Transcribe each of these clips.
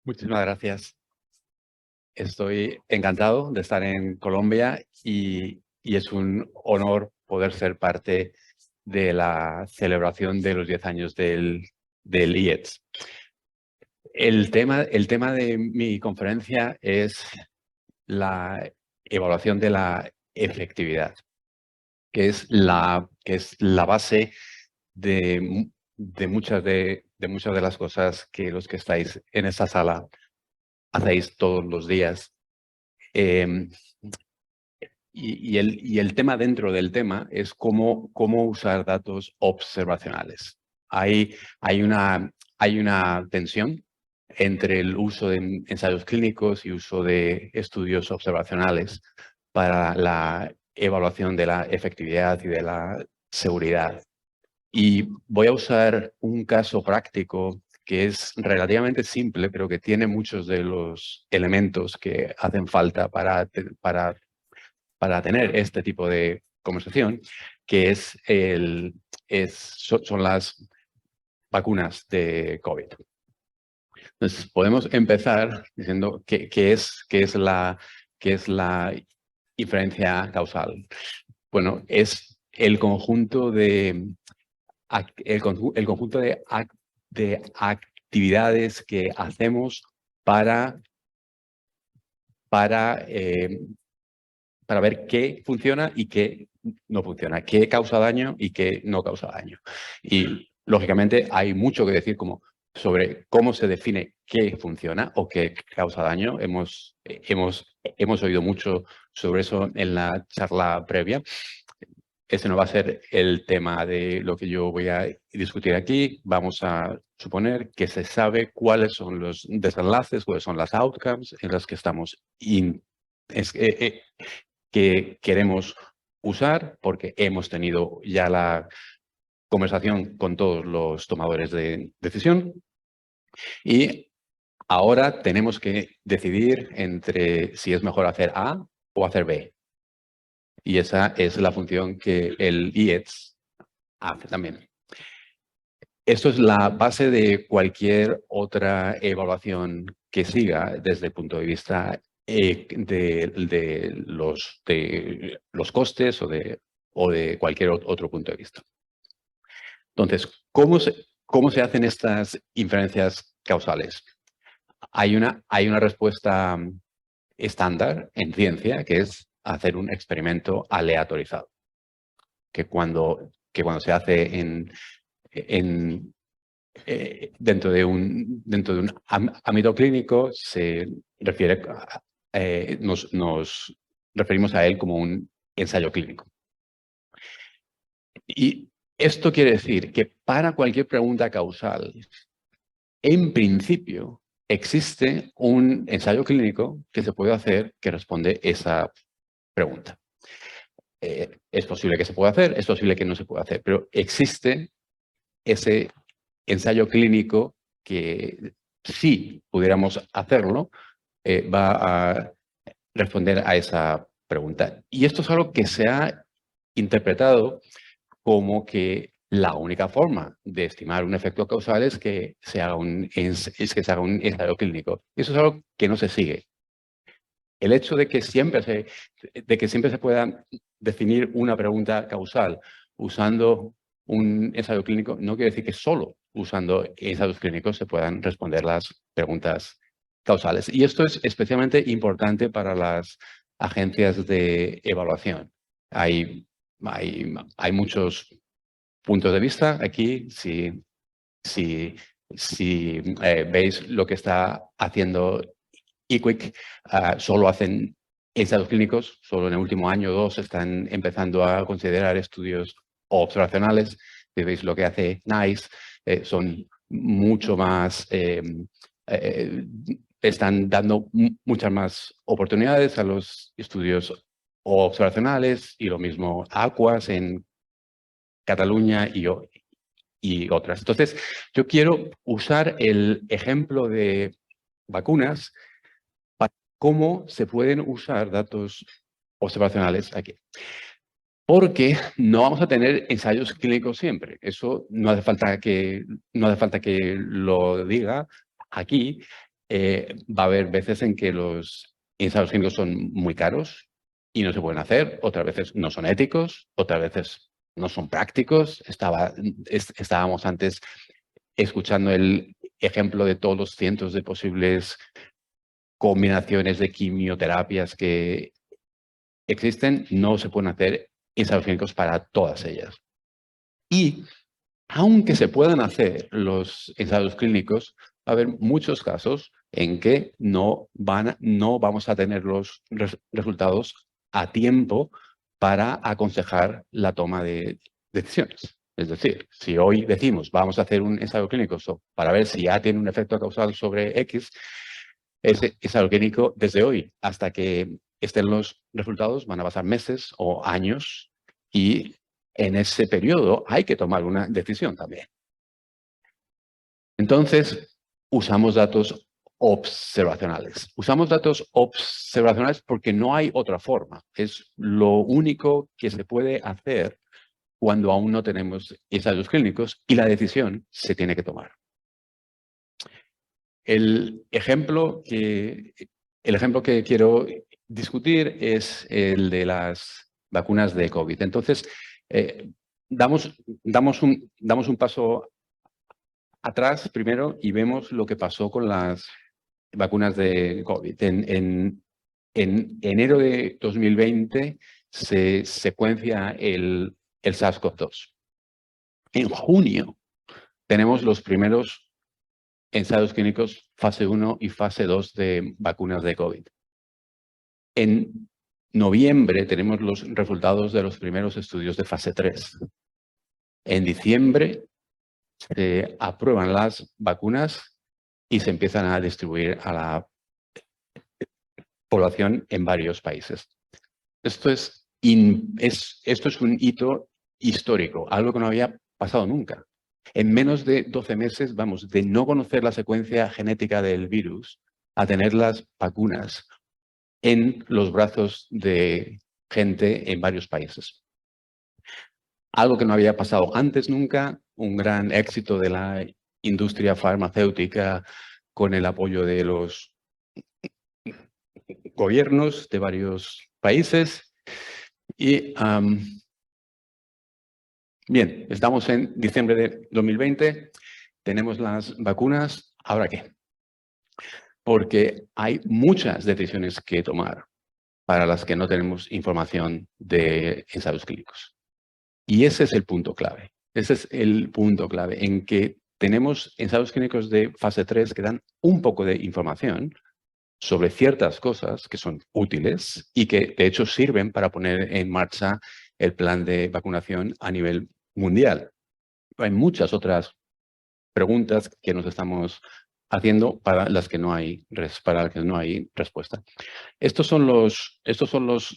Muchísimas gracias. Estoy encantado de estar en Colombia y es un honor poder ser parte de la celebración de los 10 años del IETS. El tema de mi conferencia es la evaluación de la efectividad, que es la base de muchas de las cosas que los que estáis en esta sala hacéis todos los días. Eh, y el tema dentro del tema es cómo usar datos observacionales. Hay una tensión entre el uso de ensayos clínicos y uso de estudios observacionales para la evaluación de la efectividad y de la seguridad. Y voy a usar un caso práctico que es relativamente simple, pero que tiene muchos de los elementos que hacen falta para tener este tipo de conversación, que son las vacunas de COVID. Entonces, podemos empezar diciendo qué es la inferencia causal. Bueno, es el conjunto de actividades que hacemos para ver qué funciona y qué no funciona, qué causa daño y qué no causa daño. Y, lógicamente, hay mucho que decir sobre cómo se define qué funciona o qué causa daño. Hemos oído mucho sobre eso en la charla previa. Ese no va a ser el tema de lo que yo voy a discutir aquí. Vamos a suponer que se sabe cuáles son los desenlaces, cuáles son las outcomes en las que estamos que queremos usar, porque hemos tenido ya la conversación con todos los tomadores de decisión. Y ahora tenemos que decidir entre si es mejor hacer A o hacer B. Y esa es la función que el IETS hace también. Esto es la base de cualquier otra evaluación que siga desde el punto de vista de los costes o de cualquier otro punto de vista. Entonces, ¿cómo se hacen estas inferencias causales? Hay una respuesta estándar en ciencia, que es hacer un experimento aleatorizado, que cuando se hace dentro de un ámbito clínico se refiere nos referimos a él como un ensayo clínico. Y esto quiere decir que para cualquier pregunta causal, en principio, existe un ensayo clínico que se puede hacer que responde esa pregunta. Es posible que se pueda hacer, es posible que no se pueda hacer, pero existe ese ensayo clínico que, si pudiéramos hacerlo, va a responder a esa pregunta. Y esto es algo que se ha interpretado como que la única forma de estimar un efecto causal es que se haga un ensayo clínico. Eso es algo que no se sigue. El hecho de que siempre se pueda definir una pregunta causal usando un ensayo clínico no quiere decir que solo usando ensayos clínicos se puedan responder las preguntas causales. Y esto es especialmente importante para las agencias de evaluación. Hay muchos puntos de vista aquí. Si veis lo que está haciendo IQWiC, solo hacen ensayos clínicos, solo en el último año o dos están empezando a considerar estudios observacionales. Si veis lo que hace NICE, son mucho más, están dando muchas más oportunidades a los estudios observacionales, y lo mismo Aquas en Cataluña y otras. Entonces, yo quiero usar el ejemplo de vacunas para cómo se pueden usar datos observacionales aquí. Porque no vamos a tener ensayos clínicos siempre. Eso no hace falta que lo diga aquí. Va a haber veces en que los ensayos clínicos son muy caros y no se pueden hacer, otras veces no son éticos, otras veces no son prácticos. Estábamos antes escuchando el ejemplo de todos los cientos de posibles combinaciones de quimioterapias que existen, no se pueden hacer ensayos clínicos para todas ellas. Y aunque se puedan hacer los ensayos clínicos, va a haber muchos casos en que no vamos a tener los resultados a tiempo para aconsejar la toma de decisiones. Es decir, si hoy decimos vamos a hacer un ensayo clínico para ver si ya tiene un efecto causal sobre X, ese ensayo clínico desde hoy hasta que estén los resultados van a pasar meses o años y en ese periodo hay que tomar una decisión también. Entonces, usamos datos observacionales. Usamos datos observacionales porque no hay otra forma. Es lo único que se puede hacer cuando aún no tenemos ensayos clínicos y la decisión se tiene que tomar. El ejemplo que quiero discutir es el de las vacunas de COVID. Entonces, damos un paso atrás primero y vemos lo que pasó con las vacunas de COVID. En enero de 2020 se secuencia el SARS-CoV-2. En junio tenemos los primeros ensayos clínicos fase 1 y fase 2 de vacunas de COVID. En noviembre tenemos los resultados de los primeros estudios de fase 3. En diciembre se aprueban las vacunas y se empiezan a distribuir a la población en varios países. Esto es un hito histórico, algo que no había pasado nunca. En menos de 12 meses, vamos, de no conocer la secuencia genética del virus a tener las vacunas en los brazos de gente en varios países. Algo que no había pasado antes nunca, un gran éxito de la industria farmacéutica con el apoyo de los gobiernos de varios países. Y bien, estamos en diciembre de 2020, tenemos las vacunas, ¿ahora qué? Porque hay muchas decisiones que tomar para las que no tenemos información de ensayos clínicos. Y ese es el punto clave. Ese es el punto clave en que tenemos ensayos clínicos de fase 3 que dan un poco de información sobre ciertas cosas que son útiles y que de hecho sirven para poner en marcha el plan de vacunación a nivel mundial. Hay muchas otras preguntas que nos estamos haciendo para las que no hay respuesta. Estos son los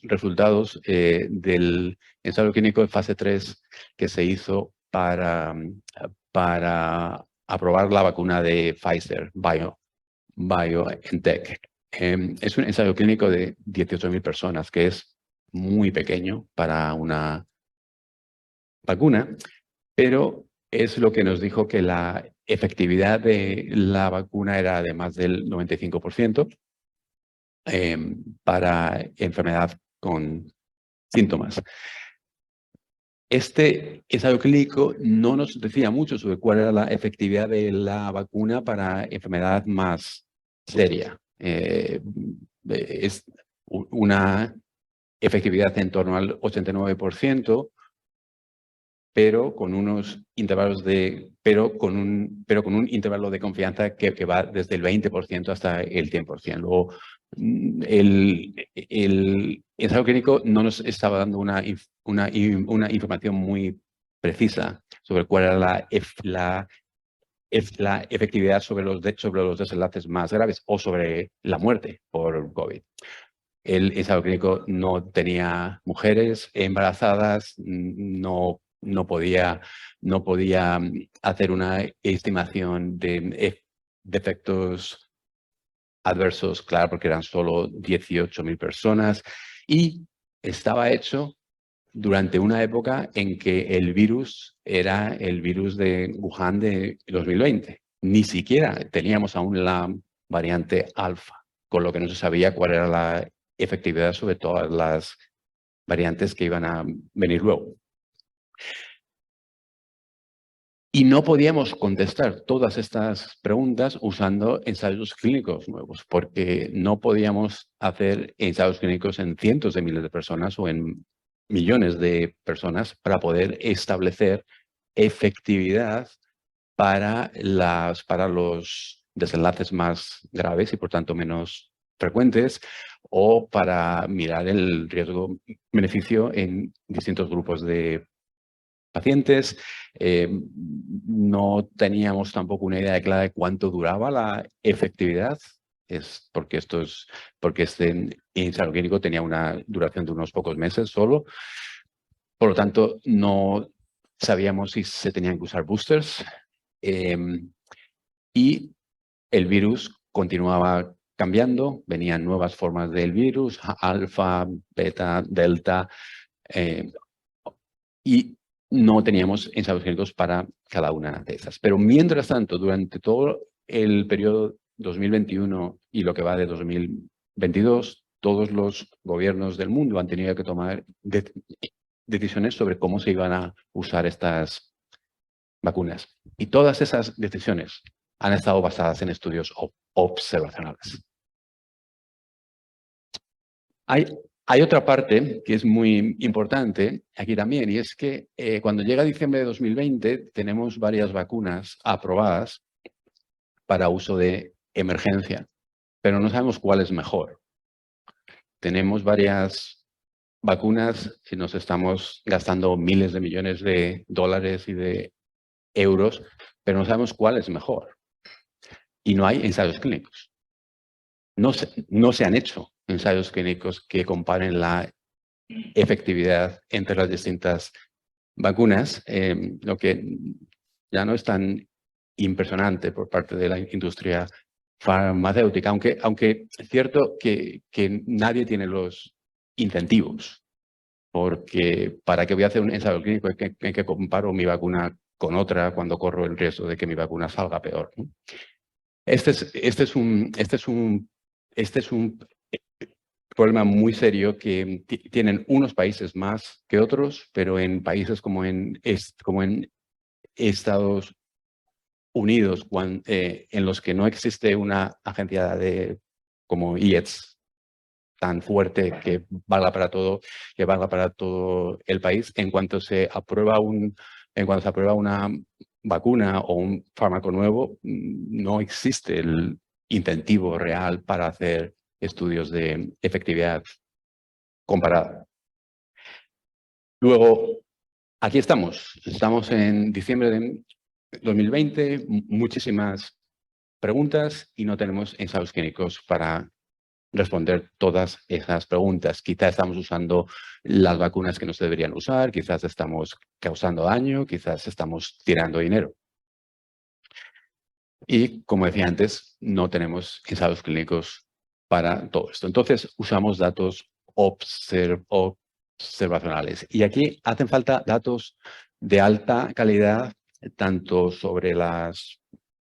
resultados del ensayo clínico de fase 3 que se hizo para aprobar la vacuna de Pfizer BioNTech. Es un ensayo clínico de 18.000 personas, que es muy pequeño para una vacuna, pero es lo que nos dijo que la efectividad de la vacuna era de más del 95% para enfermedad con síntomas. Este ensayo clínico no nos decía mucho sobre cuál era la efectividad de la vacuna para enfermedad más seria. Es una efectividad en torno al 89%, pero con unos intervalos con un intervalo de confianza que va desde el 20% hasta el 100%. Luego, el ensayo clínico no nos estaba dando una información muy precisa sobre cuál era la efectividad sobre los desenlaces más graves o sobre la muerte por COVID. El ensayo clínico no tenía mujeres embarazadas, no podía hacer una estimación de efectos adversos, claro, porque eran solo 18.000 personas y estaba hecho durante una época en que el virus era el virus de Wuhan de 2020. Ni siquiera teníamos aún la variante alfa, con lo que no se sabía cuál era la efectividad sobre todas las variantes que iban a venir luego. Y no podíamos contestar todas estas preguntas usando ensayos clínicos nuevos, porque no podíamos hacer ensayos clínicos en cientos de miles de personas o en millones de personas para poder establecer efectividad para los desenlaces más graves y por tanto menos frecuentes, o para mirar el riesgo-beneficio en distintos grupos de pacientes. No teníamos tampoco una idea clara de cuánto duraba la efectividad, porque este ensayo clínico tenía una duración de unos pocos meses solo. Por lo tanto, no sabíamos si se tenían que usar boosters. Y el virus continuaba cambiando, venían nuevas formas del virus, alfa, beta, delta, y no teníamos ensayos clínicos para cada una de esas. Pero mientras tanto, durante todo el periodo 2021 y lo que va de 2022, todos los gobiernos del mundo han tenido que tomar decisiones sobre cómo se iban a usar estas vacunas. Y todas esas decisiones han estado basadas en estudios observacionales. Hay otra parte que es muy importante aquí también, y es que cuando llega diciembre de 2020 tenemos varias vacunas aprobadas para uso de emergencia, pero no sabemos cuál es mejor. Tenemos varias vacunas y nos estamos gastando miles de millones de dólares y de euros, pero no sabemos cuál es mejor. Y no hay ensayos clínicos. No se han hecho ensayos clínicos que comparen la efectividad entre las distintas vacunas, lo que ya no es tan impresionante por parte de la industria farmacéutica, aunque es cierto que nadie tiene los incentivos, porque ¿para qué voy a hacer un ensayo clínico en que comparo mi vacuna con otra cuando corro el riesgo de que mi vacuna salga peor, ¿no? Este es un problema muy serio que tienen unos países más que otros, pero en países como en Estados Unidos, en los que no existe una agencia como IETS tan fuerte que valga para todo el país, en cuanto se aprueba una vacuna o un fármaco nuevo, no existe el incentivo real para hacer estudios de efectividad comparada. Luego, aquí estamos en diciembre de 2020, muchísimas preguntas y no tenemos ensayos clínicos para responder todas esas preguntas. Quizás estamos usando las vacunas que no se deberían usar, quizás estamos causando daño, quizás estamos tirando dinero. Y, como decía antes, no tenemos ensayos clínicos para todo esto. Entonces, usamos datos observacionales. Y aquí hacen falta datos de alta calidad, tanto sobre las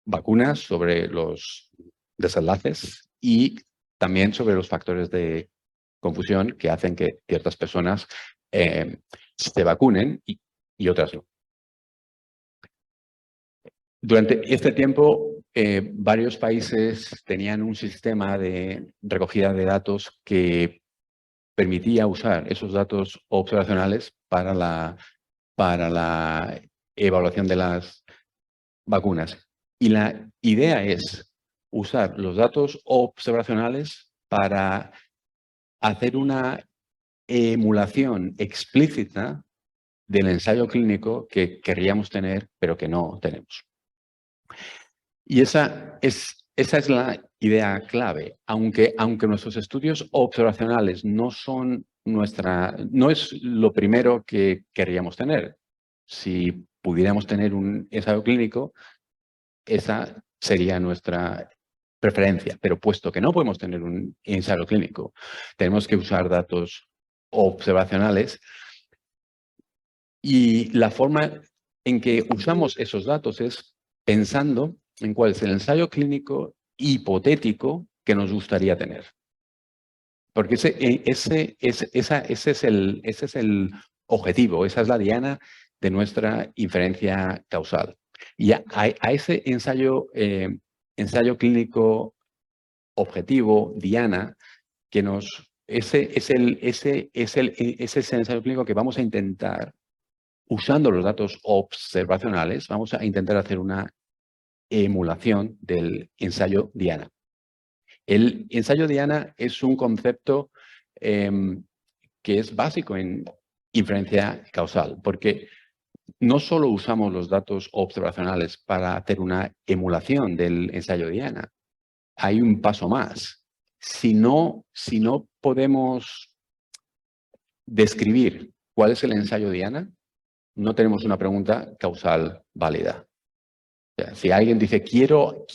vacunas, sobre los desenlaces y también sobre los factores de confusión que hacen que ciertas personas se vacunen y otras no. Durante este tiempo, varios países tenían un sistema de recogida de datos que permitía usar esos datos observacionales para la evaluación de las vacunas. Y la idea es usar los datos observacionales para hacer una emulación explícita del ensayo clínico que querríamos tener, pero que no tenemos. Y esa es la idea clave. Aunque nuestros estudios observacionales no es lo primero que querríamos tener. Si pudiéramos tener un ensayo clínico, esa sería nuestra preferencia. Pero puesto que no podemos tener un ensayo clínico, tenemos que usar datos observacionales. Y la forma en que usamos esos datos es pensando en cuál es el ensayo clínico hipotético que nos gustaría tener. Porque ese es el objetivo, esa es la diana de nuestra inferencia causal. Y a ese ensayo clínico objetivo, diana, que ese es el ensayo clínico que vamos a intentar, usando los datos observacionales, vamos a intentar hacer una emulación del ensayo diana. El ensayo diana es un concepto que es básico en inferencia causal, porque no solo usamos los datos observacionales para hacer una emulación del ensayo diana, hay un paso más. Si no podemos describir cuál es el ensayo diana, no tenemos una pregunta causal válida. O sea, si alguien dice, quiero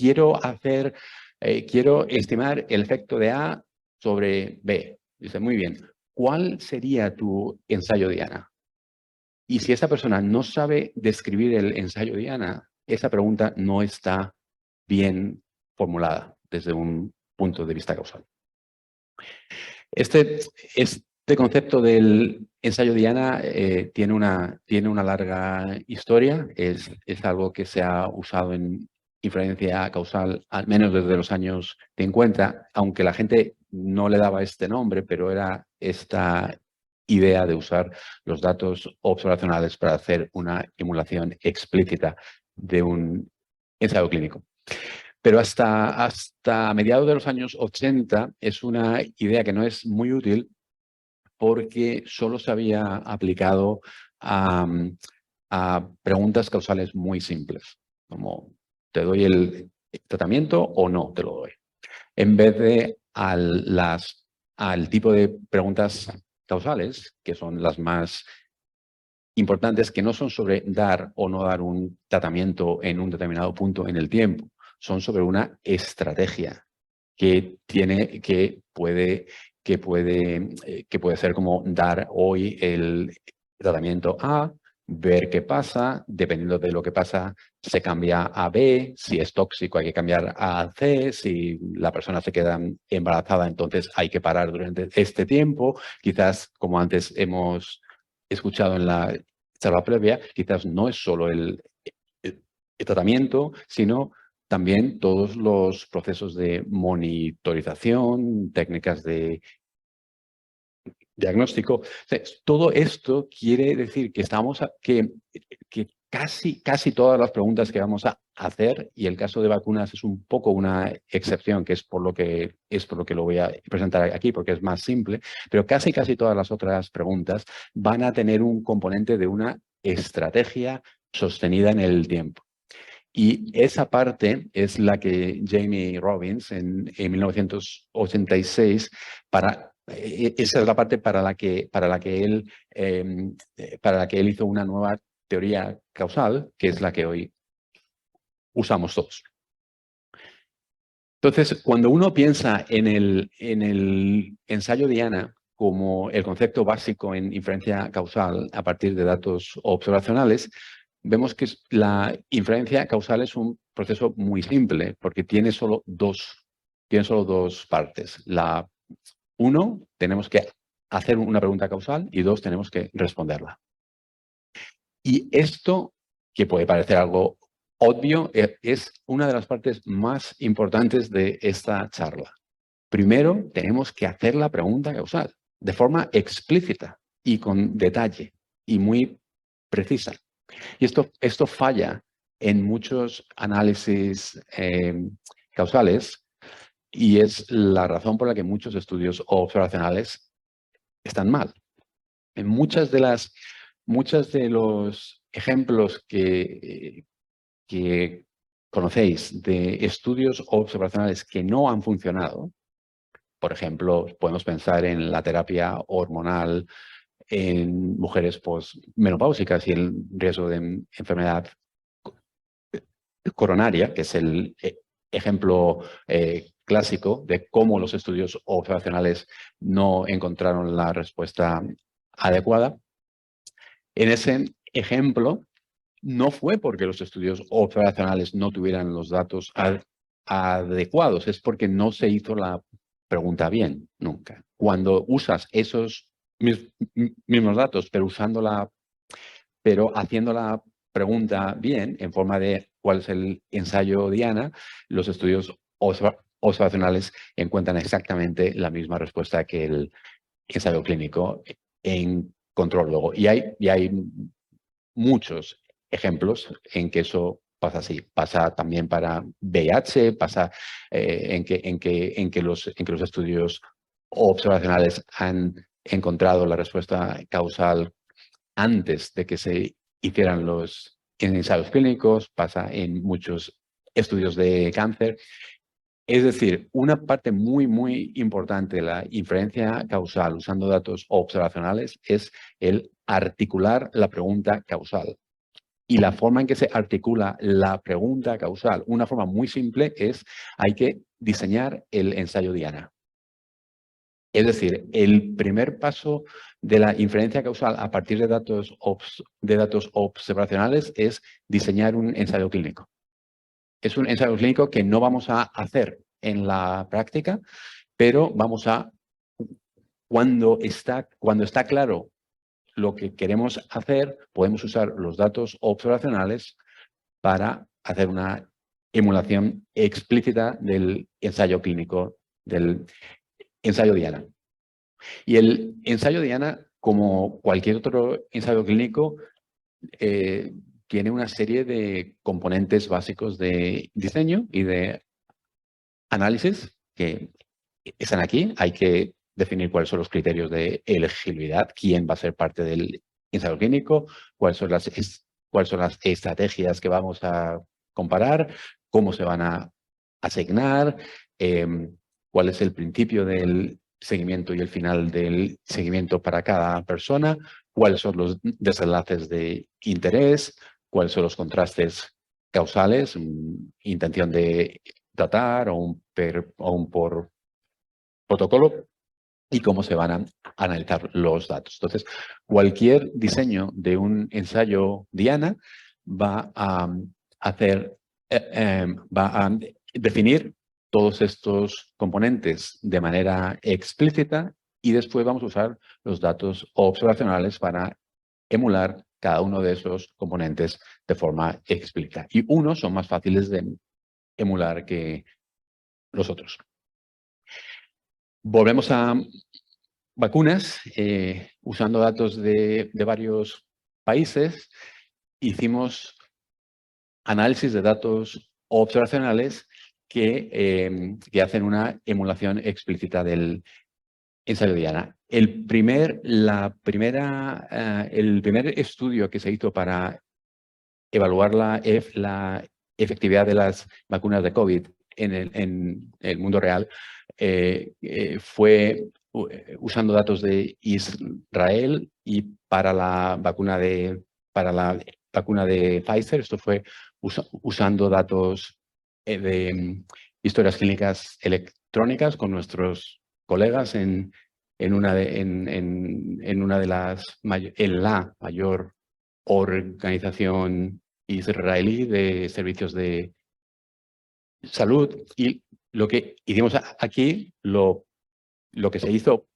estimar el efecto de A sobre B, dice, muy bien, ¿cuál sería tu ensayo diana? Y si esa persona no sabe describir el ensayo diana, esa pregunta no está bien desde un punto de vista causal. Este concepto del ensayo diana tiene una larga historia. Es algo que se ha usado en inferencia causal al menos desde los años 50, aunque la gente no le daba este nombre, pero era esta idea de usar los datos observacionales para hacer una emulación explícita de un ensayo clínico. Pero hasta mediados de los años 80 es una idea que no es muy útil porque solo se había aplicado a preguntas causales muy simples, como ¿te doy el tratamiento o no te lo doy? En vez de al tipo de preguntas causales, que son las más importantes, que no son sobre dar o no dar un tratamiento en un determinado punto en el tiempo, son sobre una estrategia que puede ser como dar hoy el tratamiento A, ver qué pasa, dependiendo de lo que pasa, se cambia a B, si es tóxico hay que cambiar a C, si la persona se queda embarazada, entonces hay que parar durante este tiempo. Quizás, como antes hemos escuchado en la charla previa, quizás no es solo el tratamiento, sino también todos los procesos de monitorización, técnicas de diagnóstico. O sea, todo esto quiere decir que que casi todas las preguntas que vamos a hacer, y el caso de vacunas es un poco una excepción, que es por lo que lo voy a presentar aquí, porque es más simple, pero casi todas las otras preguntas van a tener un componente de una estrategia sostenida en el tiempo. Y esa parte es la que Jamie Robbins en 1986 esa es la parte para la que él hizo una nueva teoría causal, que es la que hoy usamos todos. Entonces, cuando uno piensa en el ensayo Diana como el concepto básico en inferencia causal a partir de datos observacionales, vemos que la inferencia causal es un proceso muy simple porque tiene solo dos partes. Uno, tenemos que hacer una pregunta causal, y dos, tenemos que responderla. Y esto, que puede parecer algo obvio, es una de las partes más importantes de esta charla. Primero, tenemos que hacer la pregunta causal de forma explícita y con detalle y muy precisa. Y esto falla en muchos análisis causales, y es la razón por la que muchos estudios observacionales están mal. En muchos de los ejemplos que conocéis de estudios observacionales que no han funcionado, por ejemplo, podemos pensar en la terapia hormonal en mujeres posmenopáusicas y el riesgo de enfermedad coronaria, que es el ejemplo clásico de cómo los estudios observacionales no encontraron la respuesta adecuada. En ese ejemplo, no fue porque los estudios observacionales no tuvieran los datos adecuados, es porque no se hizo la pregunta bien nunca. Cuando usas esos mismos datos, pero haciendo la pregunta bien, en forma de cuál es el ensayo Diana, los estudios observacionales encuentran exactamente la misma respuesta que el ensayo clínico encontró luego. Y hay muchos ejemplos en que eso pasa así. Pasa también para VIH, pasa en que los estudios observacionales han encontrado la respuesta causal antes de que se hicieran los ensayos clínicos, pasa en muchos estudios de cáncer. Es decir, una parte muy, muy importante de la inferencia causal usando datos observacionales es el articular la pregunta causal. Y la forma en que se articula la pregunta causal, una forma muy simple es, hay que diseñar el ensayo Diana. Es decir, el primer paso de la inferencia causal a partir de datos observacionales es diseñar un ensayo clínico. Es un ensayo clínico que no vamos a hacer en la práctica, pero cuando está claro lo que queremos hacer, podemos usar los datos observacionales para hacer una emulación explícita del ensayo clínico, del ensayo Diana. Y el ensayo Diana, como cualquier otro ensayo clínico, tiene una serie de componentes básicos de diseño y de análisis que están aquí. Hay que definir cuáles son los criterios de elegibilidad, quién va a ser parte del ensayo clínico, cuáles son las estrategias que vamos a comparar, cómo se van a asignar, cuál es el principio del seguimiento y el final del seguimiento para cada persona, cuáles son los desenlaces de interés, cuáles son los contrastes causales, intención de tratar o un por protocolo, y cómo se van a analizar los datos. Entonces, cualquier diseño de un ensayo Diana va a definir todos estos componentes de manera explícita y después vamos a usar los datos observacionales para emular cada uno de esos componentes de forma explícita. Y unos son más fáciles de emular que los otros. Volvemos a vacunas, usando datos de varios países, hicimos análisis de datos observacionales que hacen una emulación explícita del ensayo Diana. El primer estudio que se hizo para evaluar la efectividad de las vacunas de COVID en el mundo real fue usando datos de Israel, y para la vacuna de Pfizer, esto fue usando datos de historias clínicas electrónicas con nuestros colegas en la mayor organización israelí de servicios de salud. Y lo que hicimos aquí, lo que se hizo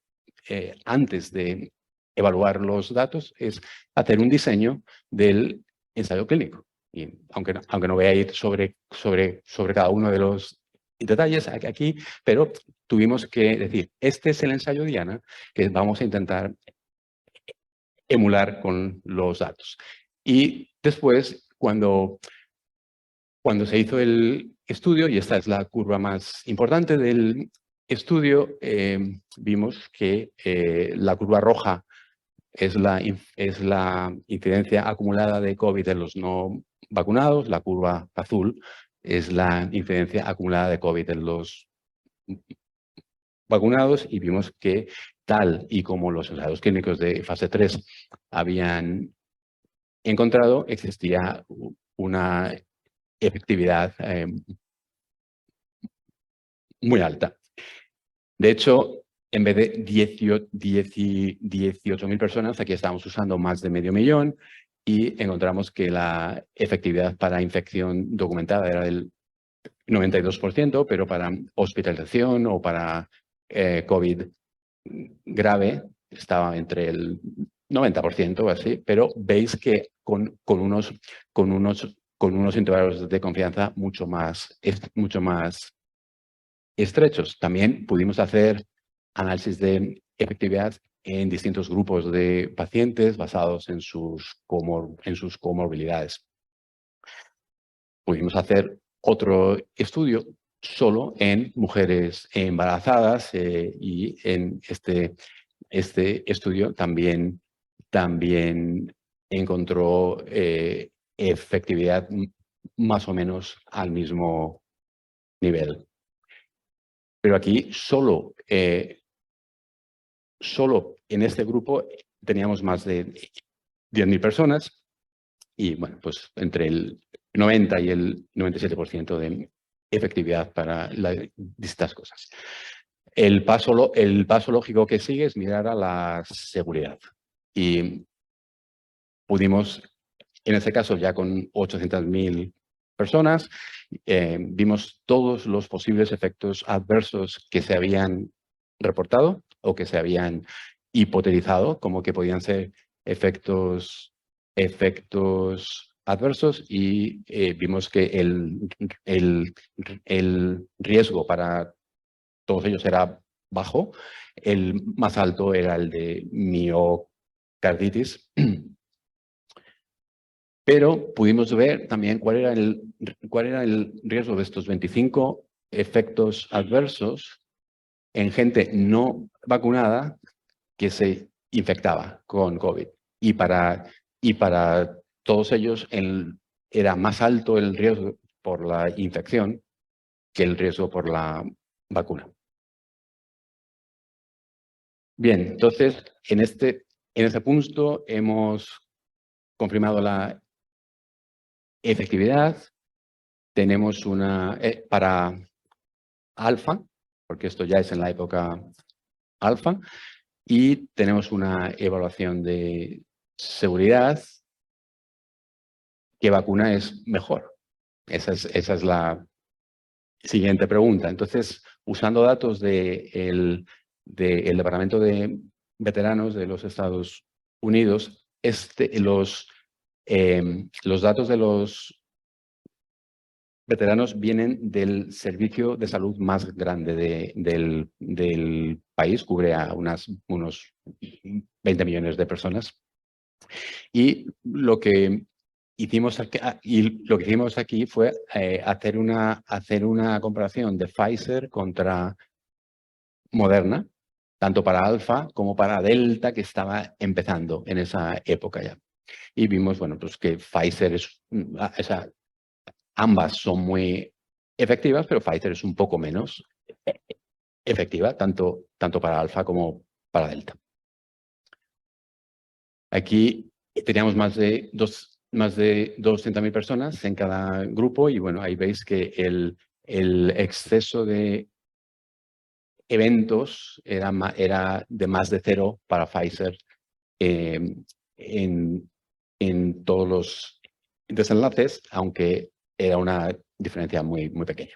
antes de evaluar los datos es hacer un diseño del ensayo clínico. Y aunque no voy a ir sobre cada uno de los detalles aquí, pero tuvimos que decir, este es el ensayo Diana que vamos a intentar emular con los datos. Y después, cuando se hizo el estudio, y esta es la curva más importante del estudio, vimos que la curva roja es la incidencia acumulada de COVID en los no vacunados, la curva azul es la incidencia acumulada de COVID en los vacunados, y vimos que tal y como los ensayos clínicos de fase 3 habían encontrado, existía una efectividad muy alta. De hecho, en vez de 18.000 personas, aquí estábamos usando más de 500.000, y encontramos que la efectividad para infección documentada era del 92%, pero para hospitalización o para COVID grave estaba entre el 90% o así, pero veis que con unos intervalos de confianza mucho más estrechos. También pudimos hacer análisis de efectividad en distintos grupos de pacientes basados en sus comorbilidades. Pudimos hacer otro estudio solo en mujeres embarazadas y en este estudio también encontró efectividad más o menos al mismo nivel. Pero aquí solo en este grupo teníamos más de 10.000 personas y, bueno, pues entre el 90 y el 97% de efectividad para distintas cosas. El paso lógico que sigue es mirar a la seguridad. Y pudimos, en este caso ya con 800.000 personas, vimos todos los posibles efectos adversos que se habían reportado o que se habían hipotetizado como que podían ser efectos adversos y vimos que el riesgo para todos ellos era bajo. El más alto era el de miocarditis. Pero pudimos ver también cuál era el riesgo de estos 25 efectos adversos en gente no vacunada que se infectaba con COVID. Y para todos ellos era más alto el riesgo por la infección que el riesgo por la vacuna. Bien, entonces, en este punto hemos confirmado la efectividad. Tenemos una para alfa, porque esto ya es en la época alfa, y tenemos una evaluación de seguridad. ¿Qué vacuna es mejor? Esa es la siguiente pregunta. Entonces, usando datos del Departamento de Veteranos de los Estados Unidos, los datos de los veteranos vienen del servicio de salud más grande del país, cubre a unos 20 millones de personas. Y lo que hicimos aquí fue hacer una comparación de Pfizer contra Moderna, tanto para Alfa como para Delta, que estaba empezando en esa época ya. Y vimos, bueno, pues que Pfizer ambas son muy efectivas, pero Pfizer es un poco menos efectiva, tanto para Alfa como para Delta. Aquí teníamos más de 200.000 personas en cada grupo y, bueno, ahí veis que el exceso de eventos era de más de 0 para Pfizer en todos los desenlaces, aunque era una diferencia muy, muy pequeña.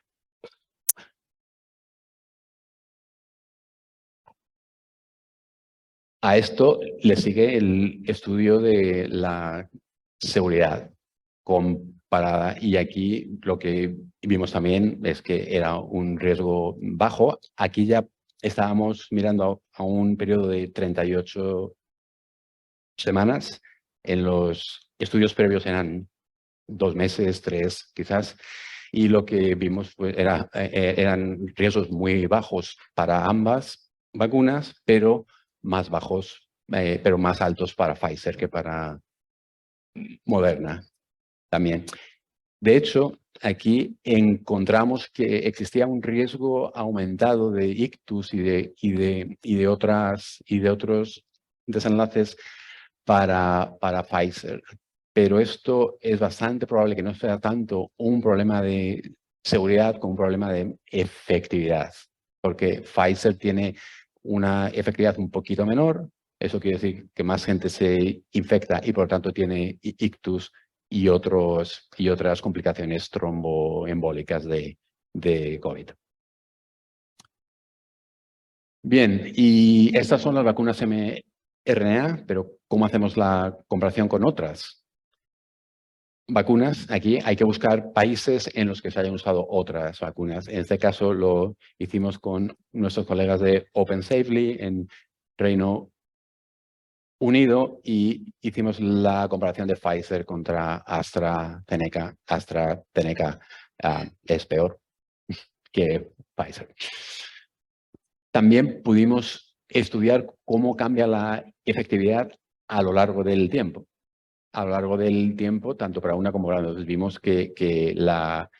A esto le sigue el estudio de la seguridad comparada y aquí lo que vimos también es que era un riesgo bajo. Aquí ya estábamos mirando a un periodo de 38 semanas. En los estudios previos eran 2 meses, 3 quizás, y lo que vimos pues, eran riesgos muy bajos para ambas vacunas, pero más bajos, pero más altos para Pfizer que para Moderna también. De hecho, aquí encontramos que existía un riesgo aumentado de ictus y de otros desenlaces para Pfizer. Pero esto es bastante probable que no sea tanto un problema de seguridad como un problema de efectividad, porque Pfizer tiene una efectividad un poquito menor. Eso quiere decir que más gente se infecta y por lo tanto tiene ictus y otras complicaciones tromboembólicas de COVID. Bien, y estas son las vacunas mRNA, pero ¿cómo hacemos la comparación con otras vacunas? Aquí hay que buscar países en los que se hayan usado otras vacunas. En este caso lo hicimos con nuestros colegas de Open Safely en Reino Unido y hicimos la comparación de Pfizer contra AstraZeneca. AstraZeneca es peor que Pfizer. También pudimos estudiar cómo cambia la efectividad a lo largo del tiempo. A lo largo del tiempo, tanto para una como para otra, vimos que la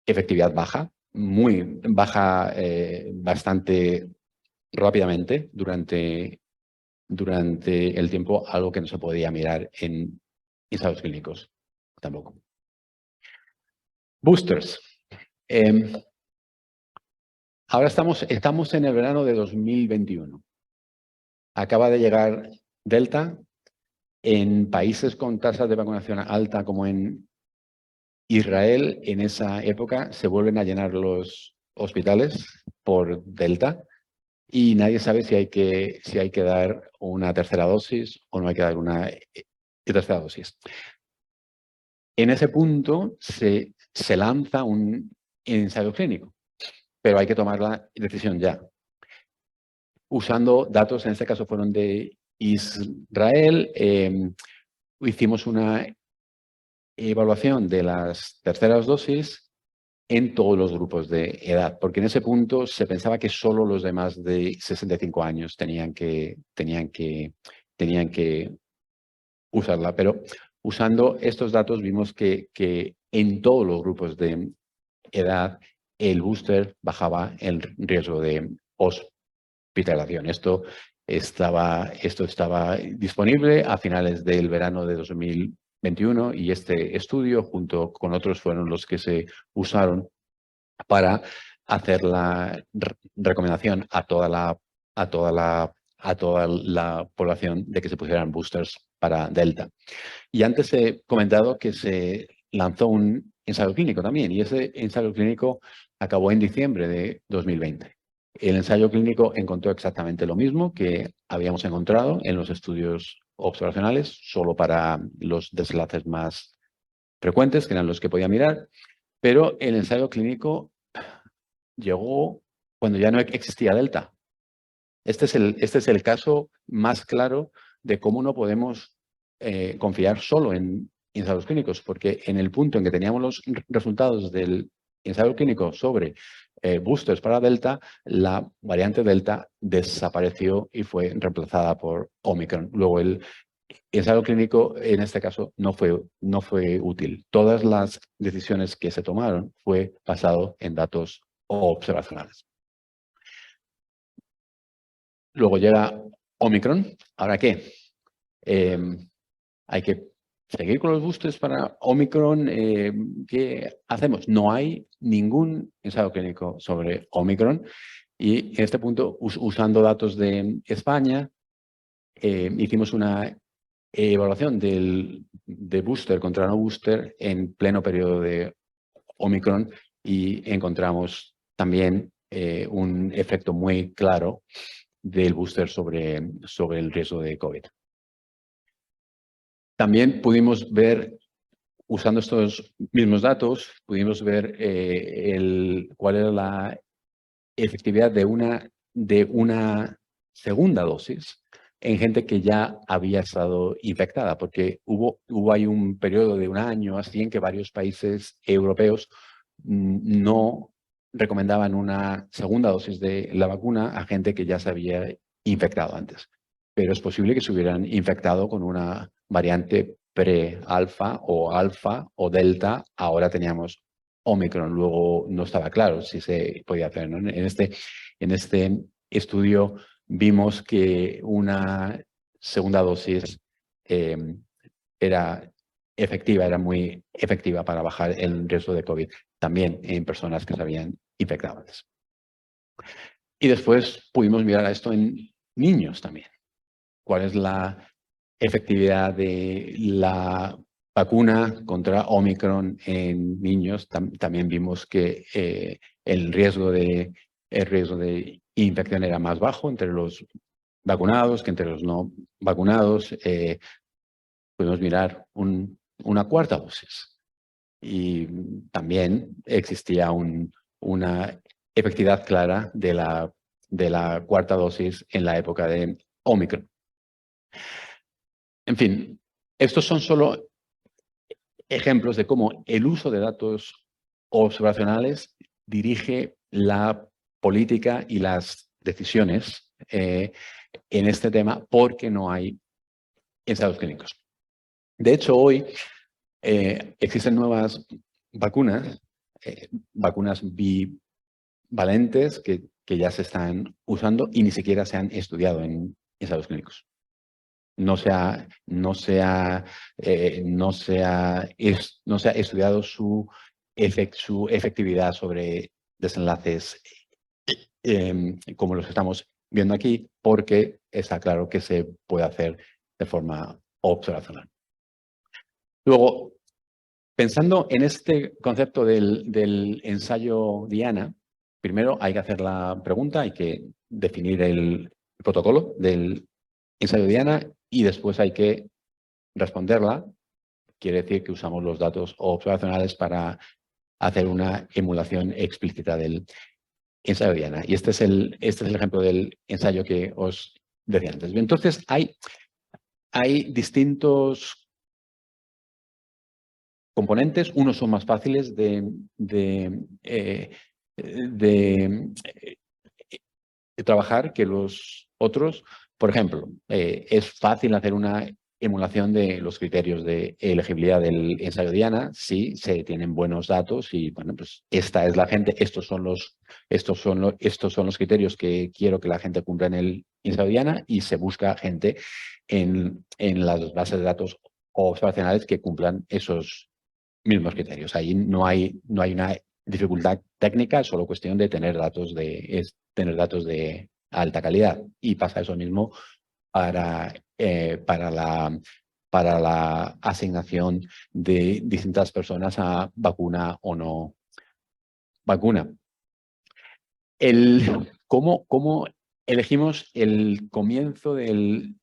efectividad baja, bastante rápidamente durante el tiempo, algo que no se podía mirar en ensayos clínicos tampoco. Boosters. Ahora estamos en el verano de 2021. Acaba de llegar Delta. En países con tasas de vacunación alta como en Israel, en esa época se vuelven a llenar los hospitales por Delta y nadie sabe si hay que dar una tercera dosis o no hay que dar una tercera dosis. En ese punto se lanza un ensayo clínico, pero hay que tomar la decisión ya. Usando datos, en este caso fueron de Israel, hicimos una evaluación de las terceras dosis en todos los grupos de edad, porque en ese punto se pensaba que solo los de más de 65 años tenían que usarla, pero usando estos datos vimos que en todos los grupos de edad el booster bajaba el riesgo de hospitalización. Esto estaba disponible a finales del verano de 2021 y este estudio junto con otros fueron los que se usaron para hacer la recomendación a toda la población de que se pusieran boosters para Delta. Y antes he comentado que se lanzó un ensayo clínico también y ese ensayo clínico acabó en diciembre de 2020. El ensayo clínico encontró exactamente lo mismo que habíamos encontrado en los estudios observacionales, solo para los deslaces más frecuentes, que eran los que podía mirar, pero el ensayo clínico llegó cuando ya no existía Delta. Este es el caso más claro de cómo no podemos confiar solo en ensayos clínicos, porque en el punto en que teníamos los resultados del ensayo clínico sobre boosters para Delta, la variante Delta desapareció y fue reemplazada por Omicron. Luego el ensayo clínico en este caso no fue útil. Todas las decisiones que se tomaron fue basado en datos observacionales. Luego llega Omicron. ¿Ahora qué? Hay que seguir con los boosters para Omicron. ¿Qué hacemos? No hay ningún ensayo clínico sobre Omicron. Y en este punto, usando datos de España, hicimos una evaluación de booster contra no booster en pleno periodo de Omicron y encontramos también un efecto muy claro del booster sobre el riesgo de COVID. También pudimos ver, usando estos mismos datos, pudimos ver cuál era la efectividad de una segunda dosis en gente que ya había estado infectada, porque hubo ahí un periodo de un año así en que varios países europeos no recomendaban una segunda dosis de la vacuna a gente que ya se había infectado antes. Pero es posible que se hubieran infectado con una variante pre-alfa o delta. Ahora teníamos Omicron. Luego no estaba claro si se podía hacer, ¿no? En este estudio vimos que una segunda dosis era muy efectiva para bajar el riesgo de COVID, también en personas que se habían infectado antes. Y después pudimos mirar a esto en niños también. ¿Cuál es la efectividad de la vacuna contra Omicron en niños, también vimos que el riesgo de infección era más bajo entre los vacunados que entre los no vacunados. Pudimos mirar una cuarta dosis y también existía una efectividad clara de la cuarta dosis en la época de Omicron. En fin, estos son solo ejemplos de cómo el uso de datos observacionales dirige la política y las decisiones en este tema porque no hay ensayos clínicos. De hecho, hoy existen nuevas vacunas, vacunas bivalentes que ya se están usando y ni siquiera se han estudiado en ensayos clínicos. No se ha estudiado su efectividad sobre desenlaces como los estamos viendo aquí, porque está claro que se puede hacer de forma observacional. Luego, pensando en este concepto del ensayo Diana, primero hay que hacer la pregunta, hay que definir el protocolo del ensayo Diana y después hay que responderla. Quiere decir que usamos los datos observacionales para hacer una emulación explícita del ensayo Diana. Y este es el ejemplo del ensayo que os decía antes. Entonces, hay distintos componentes. Unos son más fáciles de trabajar que los otros. Por ejemplo, es fácil hacer una emulación de los criterios de elegibilidad del ensayo Diana si se tienen buenos datos y, bueno, pues esta es la gente, estos son los criterios que quiero que la gente cumpla en el ensayo Diana y se busca gente en las bases de datos observacionales que cumplan esos mismos criterios. Ahí no hay una dificultad técnica, es solo cuestión de tener datos de alta calidad. Y pasa eso mismo para la asignación de distintas personas a vacuna o no vacuna. ¿Cómo elegimos el comienzo del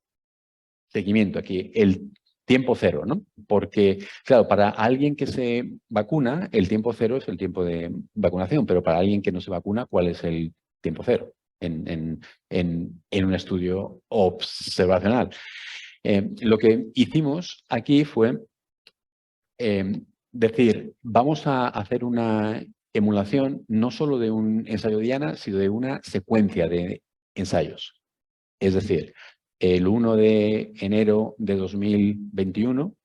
seguimiento aquí? El tiempo cero, ¿no? Porque, claro, para alguien que se vacuna, el tiempo cero es el tiempo de vacunación, pero para alguien que no se vacuna, ¿cuál es el tiempo cero en un estudio observacional? Lo que hicimos aquí fue decir, vamos a hacer una emulación no solo de un ensayo Diana, sino de una secuencia de ensayos. Es decir, el 1 de enero de 2021,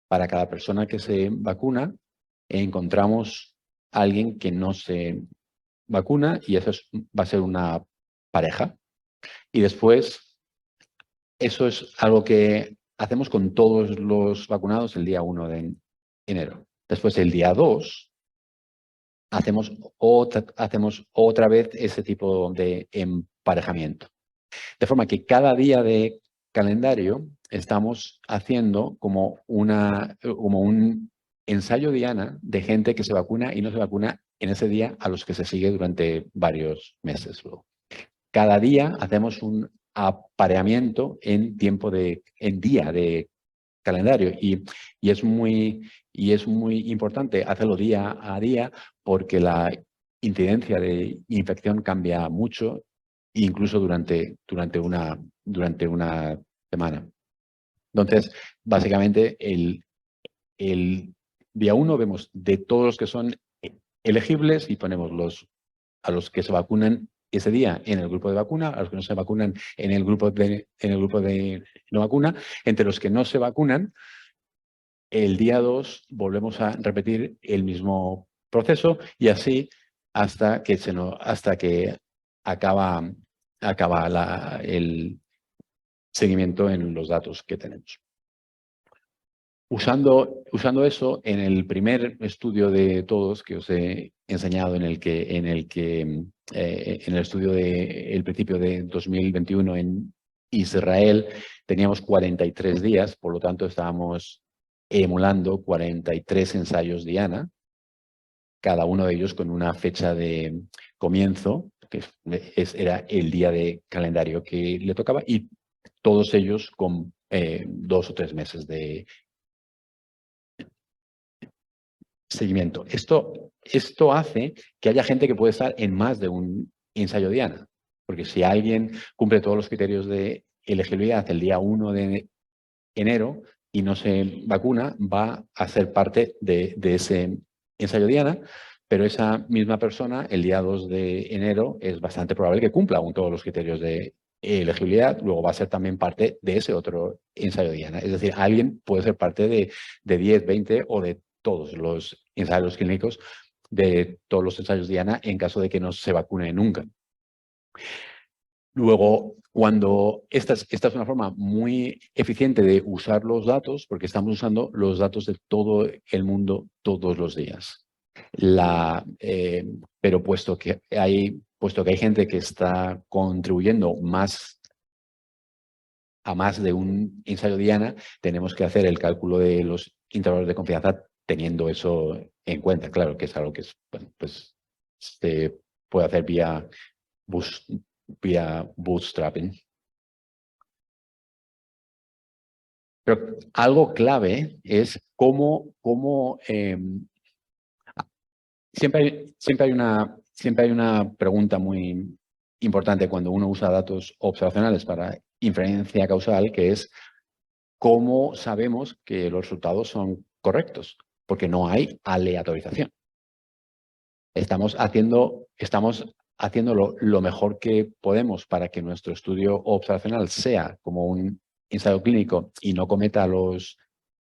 para cada persona que se vacuna, encontramos a alguien que no se vacuna y eso va a ser una pareja. Y después, eso es algo que hacemos con todos los vacunados el día 1 de enero. Después, el día 2, hacemos otra vez ese tipo de emparejamiento. De forma que cada día de calendario estamos haciendo como un ensayo Diana de gente que se vacuna y no se vacuna en ese día a los que se sigue durante varios meses luego. Cada día hacemos un apareamiento en día de calendario y es muy importante hacerlo día a día porque la incidencia de infección cambia mucho, incluso durante una semana. Entonces, básicamente, el día 1 vemos de todos los que son elegibles y ponemos a los que se vacunan ese día en el grupo de vacuna, a los que no se vacunan en el grupo de no vacuna. Entre los que no se vacunan, el día 2 volvemos a repetir el mismo proceso y así hasta que acaba el seguimiento en los datos que tenemos. Usando eso, en el primer estudio de todos que os he enseñado, en el estudio del principio de 2021 en Israel, teníamos 43 días, por lo tanto estábamos emulando 43 ensayos Diana, cada uno de ellos con una fecha de comienzo, que era el día de calendario que le tocaba, y todos ellos con 2 o 3 meses de seguimiento. Esto hace que haya gente que puede estar en más de un ensayo Diana, porque si alguien cumple todos los criterios de elegibilidad el día 1 de enero y no se vacuna, va a ser parte de ese ensayo Diana, pero esa misma persona el día 2 de enero es bastante probable que cumpla aún todos los criterios de elegibilidad, luego va a ser también parte de ese otro ensayo Diana. Es decir, alguien puede ser parte de 10, 20 o de todos los ensayos clínicos, de todos los ensayos Diana, en caso de que no se vacune nunca. Luego, esta es una forma muy eficiente de usar los datos, porque estamos usando los datos de todo el mundo todos los días. Pero puesto que hay gente que está contribuyendo a más de un ensayo Diana, tenemos que hacer el cálculo de los intervalos de confianza teniendo eso en cuenta. Claro que es algo que se puede hacer vía bootstrapping. Pero algo clave es siempre hay una pregunta muy importante cuando uno usa datos observacionales para inferencia causal, que es cómo sabemos que los resultados son correctos, porque no hay aleatorización. Estamos haciendo lo mejor que podemos para que nuestro estudio observacional sea como un ensayo clínico y no cometa los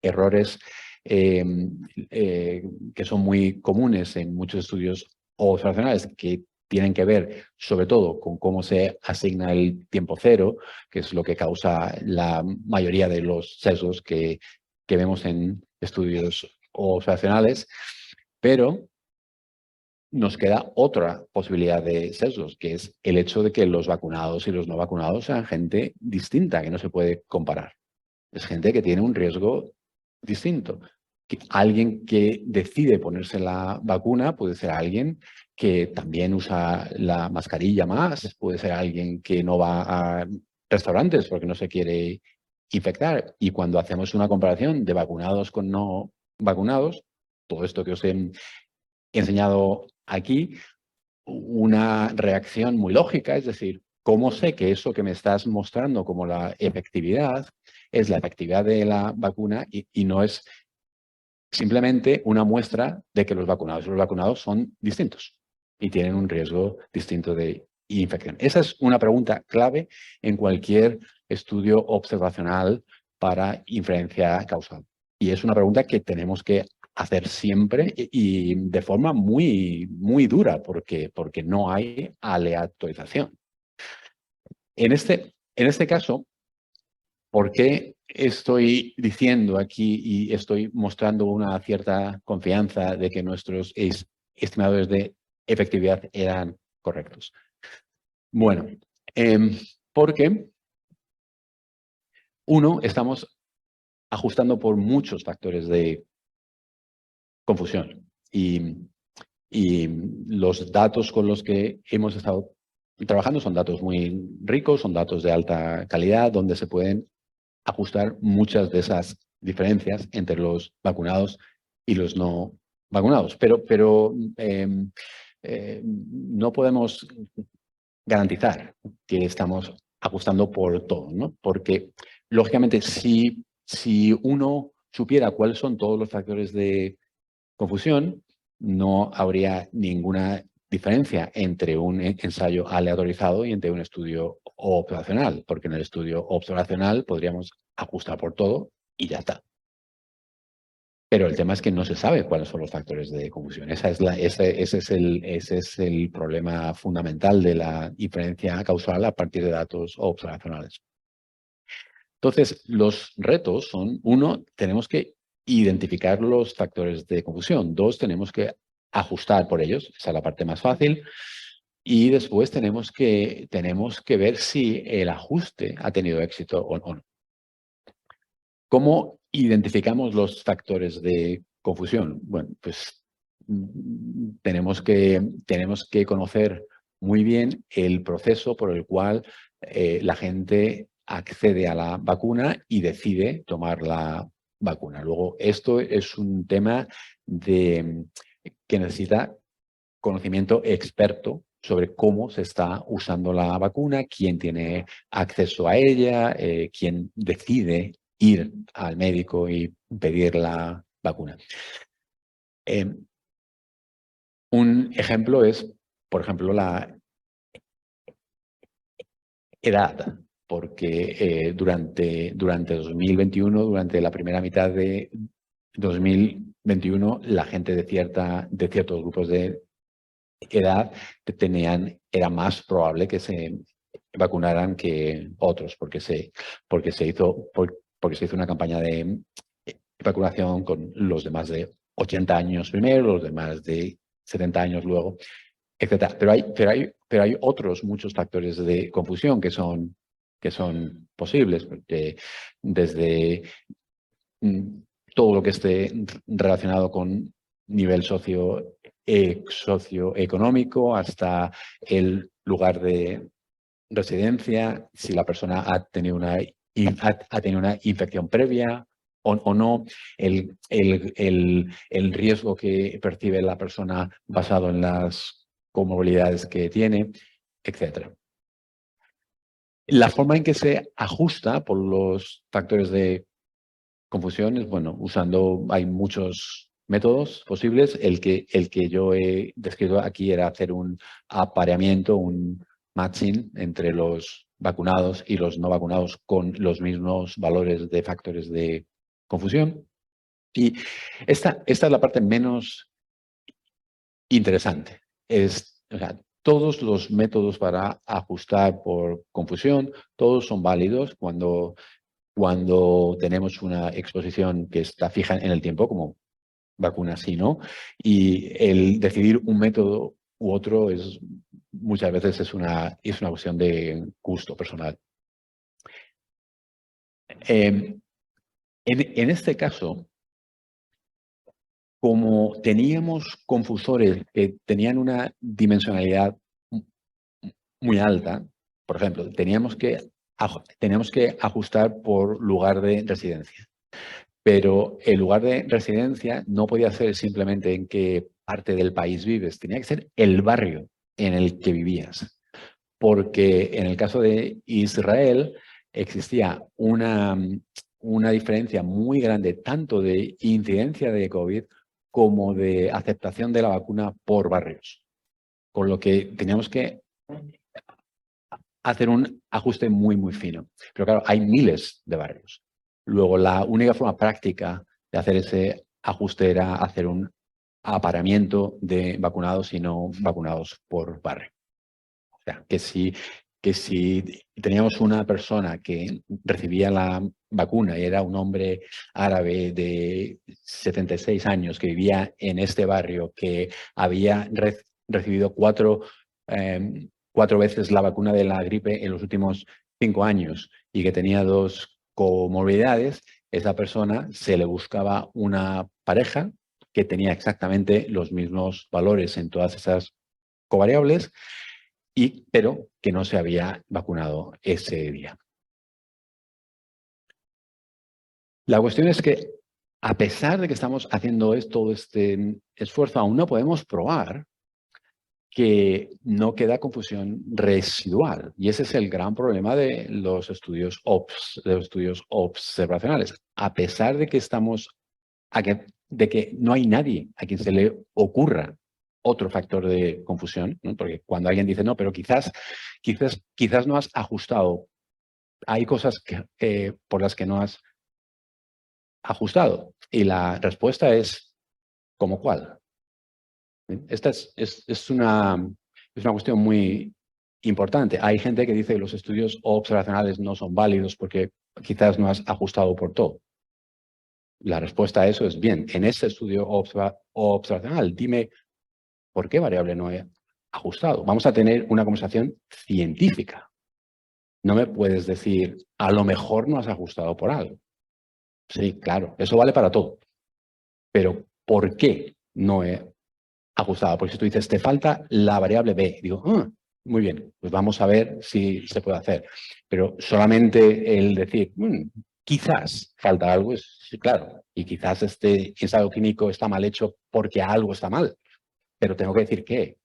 errores que son muy comunes en muchos estudios observacionales, que tienen que ver sobre todo con cómo se asigna el tiempo cero, que es lo que causa la mayoría de los sesgos que vemos en estudios observacionales, pero nos queda otra posibilidad de sesgos, que es el hecho de que los vacunados y los no vacunados sean gente distinta, que no se puede comparar. Es gente que tiene un riesgo distinto. Alguien que decide ponerse la vacuna puede ser alguien que también usa la mascarilla más, puede ser alguien que no va a restaurantes porque no se quiere infectar. Y cuando hacemos una comparación de vacunados con no vacunados, todo esto que os he enseñado aquí, una reacción muy lógica, es decir, ¿cómo sé que eso que me estás mostrando como la efectividad es la efectividad de la vacuna y no es simplemente una muestra de que los vacunados son distintos y tienen un riesgo distinto de infección? Esa es una pregunta clave en cualquier estudio observacional para inferencia causal. Y es una pregunta que tenemos que hacer siempre y de forma muy, muy dura, porque no hay aleatorización. En este caso, ¿por qué estoy diciendo aquí y estoy mostrando una cierta confianza de que nuestros estimadores de efectividad eran correctos? Bueno, porque estamos ajustando por muchos factores de confusión y los datos con los que hemos estado trabajando son datos muy ricos, son datos de alta calidad, donde se pueden ajustar muchas de esas diferencias entre los vacunados y los no vacunados. Pero no podemos garantizar que estamos ajustando por todo, ¿no? Porque, lógicamente, si uno supiera cuáles son todos los factores de confusión, no habría ninguna diferencia entre un ensayo aleatorizado y entre un estudio observacional, porque en el estudio observacional podríamos ajustar por todo y ya está. Pero el tema es que no se sabe cuáles son los factores de confusión. Ese es el problema fundamental de la inferencia causal a partir de datos observacionales. Entonces, los retos son, uno, tenemos que identificar los factores de confusión. Dos, tenemos que ajustar por ellos. Esa es la parte más fácil. Y después tenemos que ver si el ajuste ha tenido éxito o no. ¿Cómo identificamos los factores de confusión? Bueno, pues tenemos que conocer muy bien el proceso por el cual la gente accede a la vacuna y decide tomar la vacuna. Luego, esto es un tema que necesita conocimiento experto sobre cómo se está usando la vacuna, quién tiene acceso a ella, quién decide ir al médico y pedir la vacuna. Un ejemplo es, por ejemplo, la edad, porque durante 2021, durante la primera mitad de 2021, la gente de ciertos grupos de edad era más probable que se vacunaran que otros, porque se hizo una campaña de vacunación con los de más de 80 años primero, los de más de 70 años luego, etcétera. Pero hay otros muchos factores de confusión que son posibles, porque desde todo lo que esté relacionado con nivel socioeconómico hasta el lugar de residencia, si la persona ha tenido una infección previa o no, el riesgo que percibe la persona basado en las comorbilidades que tiene, etc. La forma en que se ajusta por los factores de confusión es, bueno, hay muchos métodos posibles. El que yo he descrito aquí era hacer un apareamiento, un matching entre los vacunados y los no vacunados con los mismos valores de factores de confusión. Y esta es la parte menos interesante. O sea, todos los métodos para ajustar por confusión, todos son válidos cuando tenemos una exposición que está fija en el tiempo, como vacunas sí, ¿no? Y el decidir un método u otro muchas veces es una cuestión de gusto personal. En este caso, como teníamos confusores que tenían una dimensionalidad muy alta, por ejemplo, teníamos que ajustar por lugar de residencia. Pero el lugar de residencia no podía ser simplemente en qué parte del país vives, tenía que ser el barrio en el que vivías. Porque en el caso de Israel existía una diferencia muy grande tanto de incidencia de COVID como de aceptación de la vacuna por barrios. Con lo que teníamos que hacer un ajuste muy, muy fino. Pero claro, hay miles de barrios. Luego, la única forma práctica de hacer ese ajuste era hacer un apareamiento de vacunados y no vacunados por barrio. O sea, que si teníamos una persona que recibía la vacuna y era un hombre árabe de 76 años que vivía en este barrio, que había recibido cuatro veces la vacuna de la gripe en los últimos 5 años y que tenía 2 comorbilidades, esa persona se le buscaba una pareja que tenía exactamente los mismos valores en todas esas covariables, pero que no se había vacunado ese día. La cuestión es que, a pesar de que estamos haciendo todo este esfuerzo, aún no podemos probar que no queda confusión residual. Y ese es el gran problema de los estudios observacionales. A pesar de que de que no hay nadie a quien se le ocurra otro factor de confusión, ¿no? Porque cuando alguien dice, no, pero quizás no has ajustado, hay cosas por las que no has ajustado. Y la respuesta es, ¿cómo cuál? Esta es una cuestión muy importante. Hay gente que dice que los estudios observacionales no son válidos porque quizás no has ajustado por todo. La respuesta a eso es, bien, en ese estudio observacional, dime por qué variable no he ajustado. Vamos a tener una conversación científica. No me puedes decir, a lo mejor no has ajustado por algo. Sí, claro, eso vale para todo. Pero ¿por qué no he ajustado? Porque si tú dices, te falta la variable B, digo, muy bien, pues vamos a ver si se puede hacer. Pero solamente el decir, quizás falta algo, es sí, claro, y quizás este ensayo clínico está mal hecho porque algo está mal, pero tengo que decir qué.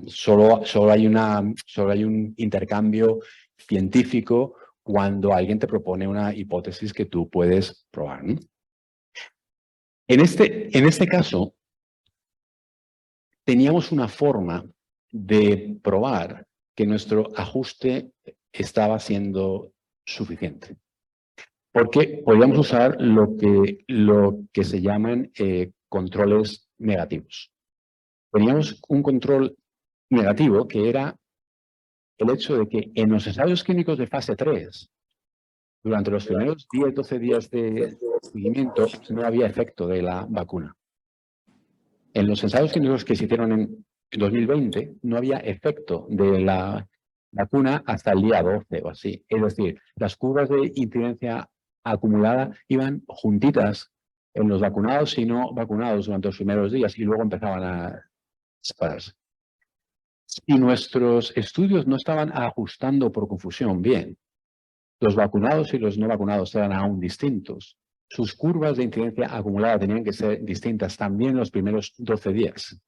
Solo hay un intercambio científico cuando alguien te propone una hipótesis que tú puedes probar, ¿no? En este caso, teníamos una forma de probar que nuestro ajuste estaba siendo suficiente. Porque podíamos usar lo que se llaman controles negativos. Teníamos un control negativo que era el hecho de que en los ensayos clínicos de fase 3, durante los primeros 10, 12 días de seguimiento, no había efecto de la vacuna. En los ensayos clínicos que se hicieron en 2020, no había efecto de la vacuna hasta el día 12 o así. Es decir, las curvas de incidencia acumulada iban juntitas en los vacunados y no vacunados durante los primeros días y luego empezaban a separarse. Si nuestros estudios no estaban ajustando por confusión bien, los vacunados y los no vacunados eran aún distintos. Sus curvas de incidencia acumulada tenían que ser distintas también los primeros 12 días.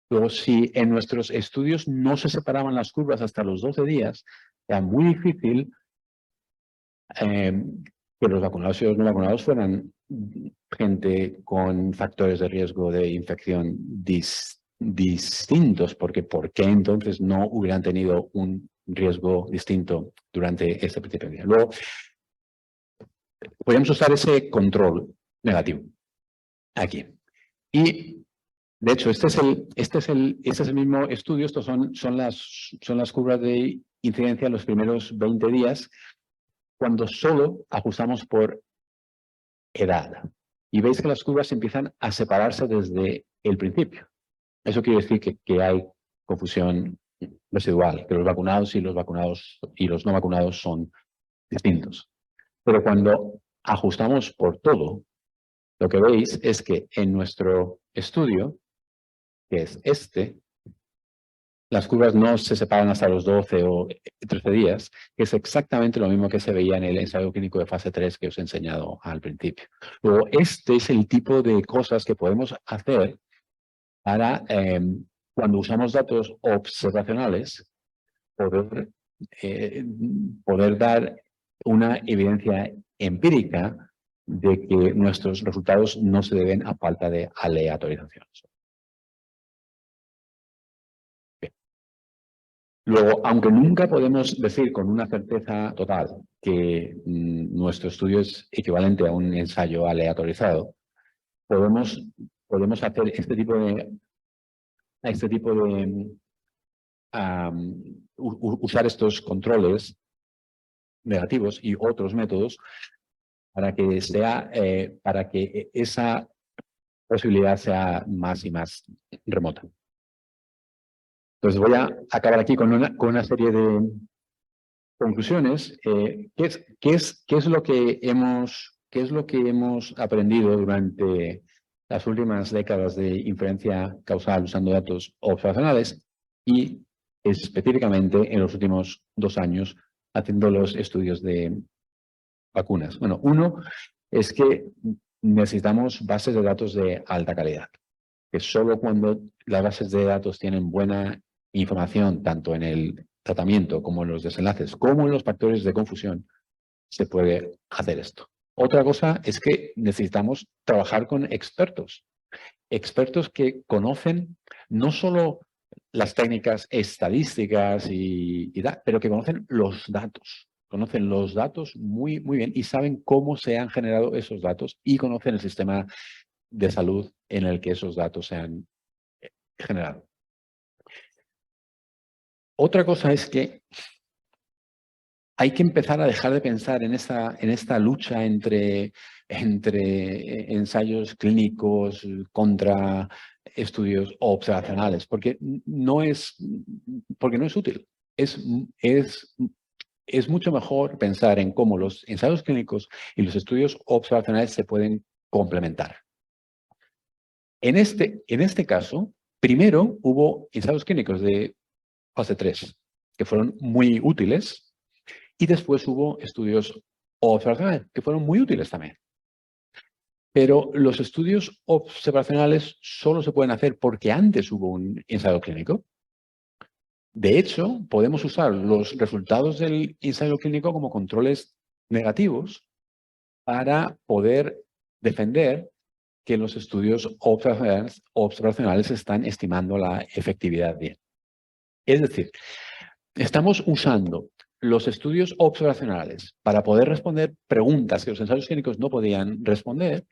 Luego, si en nuestros estudios no se separaban las curvas hasta los 12 días, era muy difícil que los vacunados y los no vacunados fueran gente con factores de riesgo de infección distintos, porque ¿por qué entonces no hubieran tenido un riesgo distinto durante este principio de día? Luego, podemos usar ese control negativo aquí. Y, de hecho, este es el mismo estudio. Estos son las curvas de incidencia en los primeros 20 días, cuando solo ajustamos por edad. Y veis que las curvas empiezan a separarse desde el principio. Eso quiere decir que hay confusión residual, que los vacunados y los no vacunados son distintos. Pero cuando ajustamos por todo, lo que veis es que en nuestro estudio, que es las curvas no se separan hasta los 12 o 13 días, que es exactamente lo mismo que se veía en el ensayo clínico de fase 3 que os he enseñado al principio. Luego, este es el tipo de cosas que podemos hacer para, cuando usamos datos observacionales, poder dar una evidencia empírica de que nuestros resultados no se deben a falta de aleatorización. Bien. Luego, aunque nunca podemos decir con una certeza total que nuestro estudio es equivalente a un ensayo aleatorizado, podemos hacer este tipo de usar estos controles negativos y otros métodos para que esa posibilidad sea más y más remota. Entonces voy a acabar aquí con una serie de conclusiones. ¿Qué es lo que hemos aprendido durante las últimas décadas de inferencia causal usando datos observacionales y específicamente en los últimos 2 años haciendo los estudios de vacunas? Bueno, uno es que necesitamos bases de datos de alta calidad, que solo cuando las bases de datos tienen buena información, tanto en el tratamiento como en los desenlaces, como en los factores de confusión, se puede hacer esto. Otra cosa es que necesitamos trabajar con expertos que conocen no solo las técnicas estadísticas pero que conocen los datos. Conocen los datos muy, muy bien y saben cómo se han generado esos datos y conocen el sistema de salud en el que esos datos se han generado. Otra cosa es que hay que empezar a dejar de pensar en esta lucha entre ensayos clínicos contra estudios observacionales, porque no es útil. Es es mucho mejor pensar en cómo los ensayos clínicos y los estudios observacionales se pueden complementar. En este caso, primero hubo ensayos clínicos de fase 3, que fueron muy útiles, y después hubo estudios observacionales, que fueron muy útiles también. Pero los estudios observacionales solo se pueden hacer porque antes hubo un ensayo clínico. De hecho, podemos usar los resultados del ensayo clínico como controles negativos para poder defender que los estudios observacionales están estimando la efectividad bien. Es decir, estamos usando los estudios observacionales para poder responder preguntas que los ensayos clínicos no podían responder,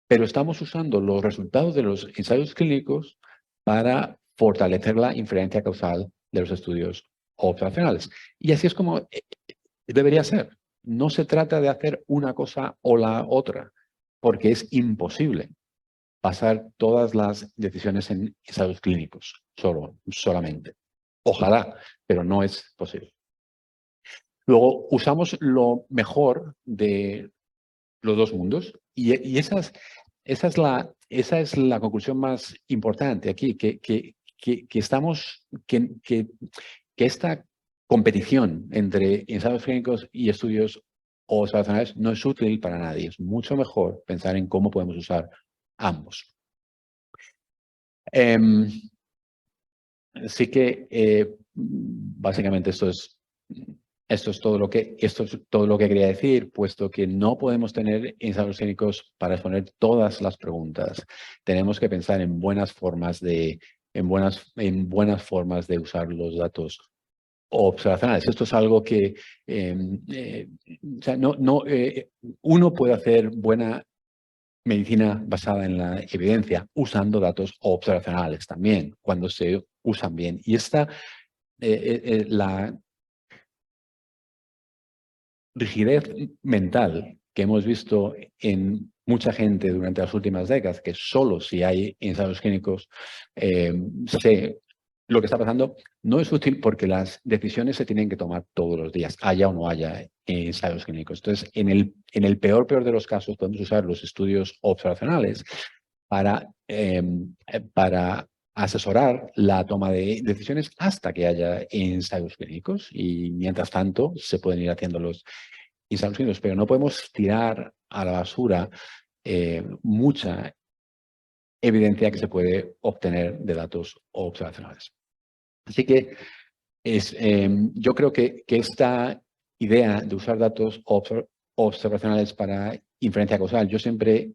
pero estamos usando los resultados de los ensayos clínicos para fortalecer la inferencia causal de los estudios observacionales. Y así es como debería ser. No se trata de hacer una cosa o la otra, porque es imposible basar todas las decisiones en ensayos clínicos solamente. Ojalá, pero no es posible. Luego, usamos lo mejor de los dos mundos y esa es la conclusión más importante aquí, que esta competición entre ensayos clínicos y estudios observacionales no es útil para nadie. Es mucho mejor pensar en cómo podemos usar ambos. Así que básicamente esto es todo lo que quería decir, puesto que no podemos tener ensayos clínicos para responder todas las preguntas. Tenemos que pensar en buenas formas de usar los datos observacionales. Esto es algo que uno puede hacer buena medicina basada en la evidencia usando datos observacionales también, cuando se usan bien. Y la rigidez mental que hemos visto en mucha gente durante las últimas décadas, que solo si hay ensayos clínicos lo que está pasando, no es útil porque las decisiones se tienen que tomar todos los días, haya o no haya ensayos clínicos. Entonces, en el peor de los casos, podemos usar los estudios observacionales para asesorar la toma de decisiones hasta que haya ensayos clínicos, y mientras tanto se pueden ir haciendo los ensayos clínicos, pero no podemos tirar a la basura mucha evidencia que se puede obtener de datos observacionales. Así que yo creo que esta idea de usar datos observacionales para inferencia causal, yo siempre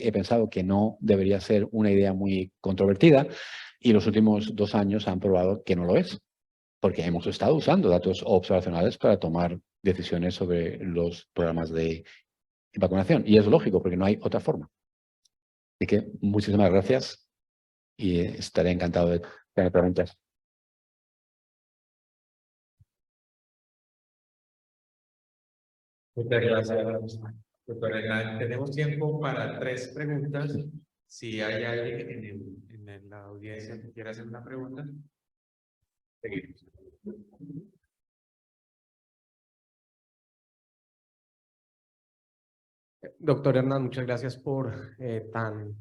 he pensado que no debería ser una idea muy controvertida, y los últimos 2 años han probado que no lo es, porque hemos estado usando datos observacionales para tomar decisiones sobre los programas de vacunación, y es lógico porque no hay otra forma. Así que muchísimas gracias y estaré encantado de tener preguntas. Muchas gracias, doctora. Tenemos tiempo para 3 preguntas. Si hay alguien en la audiencia que quiera hacer una pregunta, seguimos. Doctor Hernán, muchas gracias por tan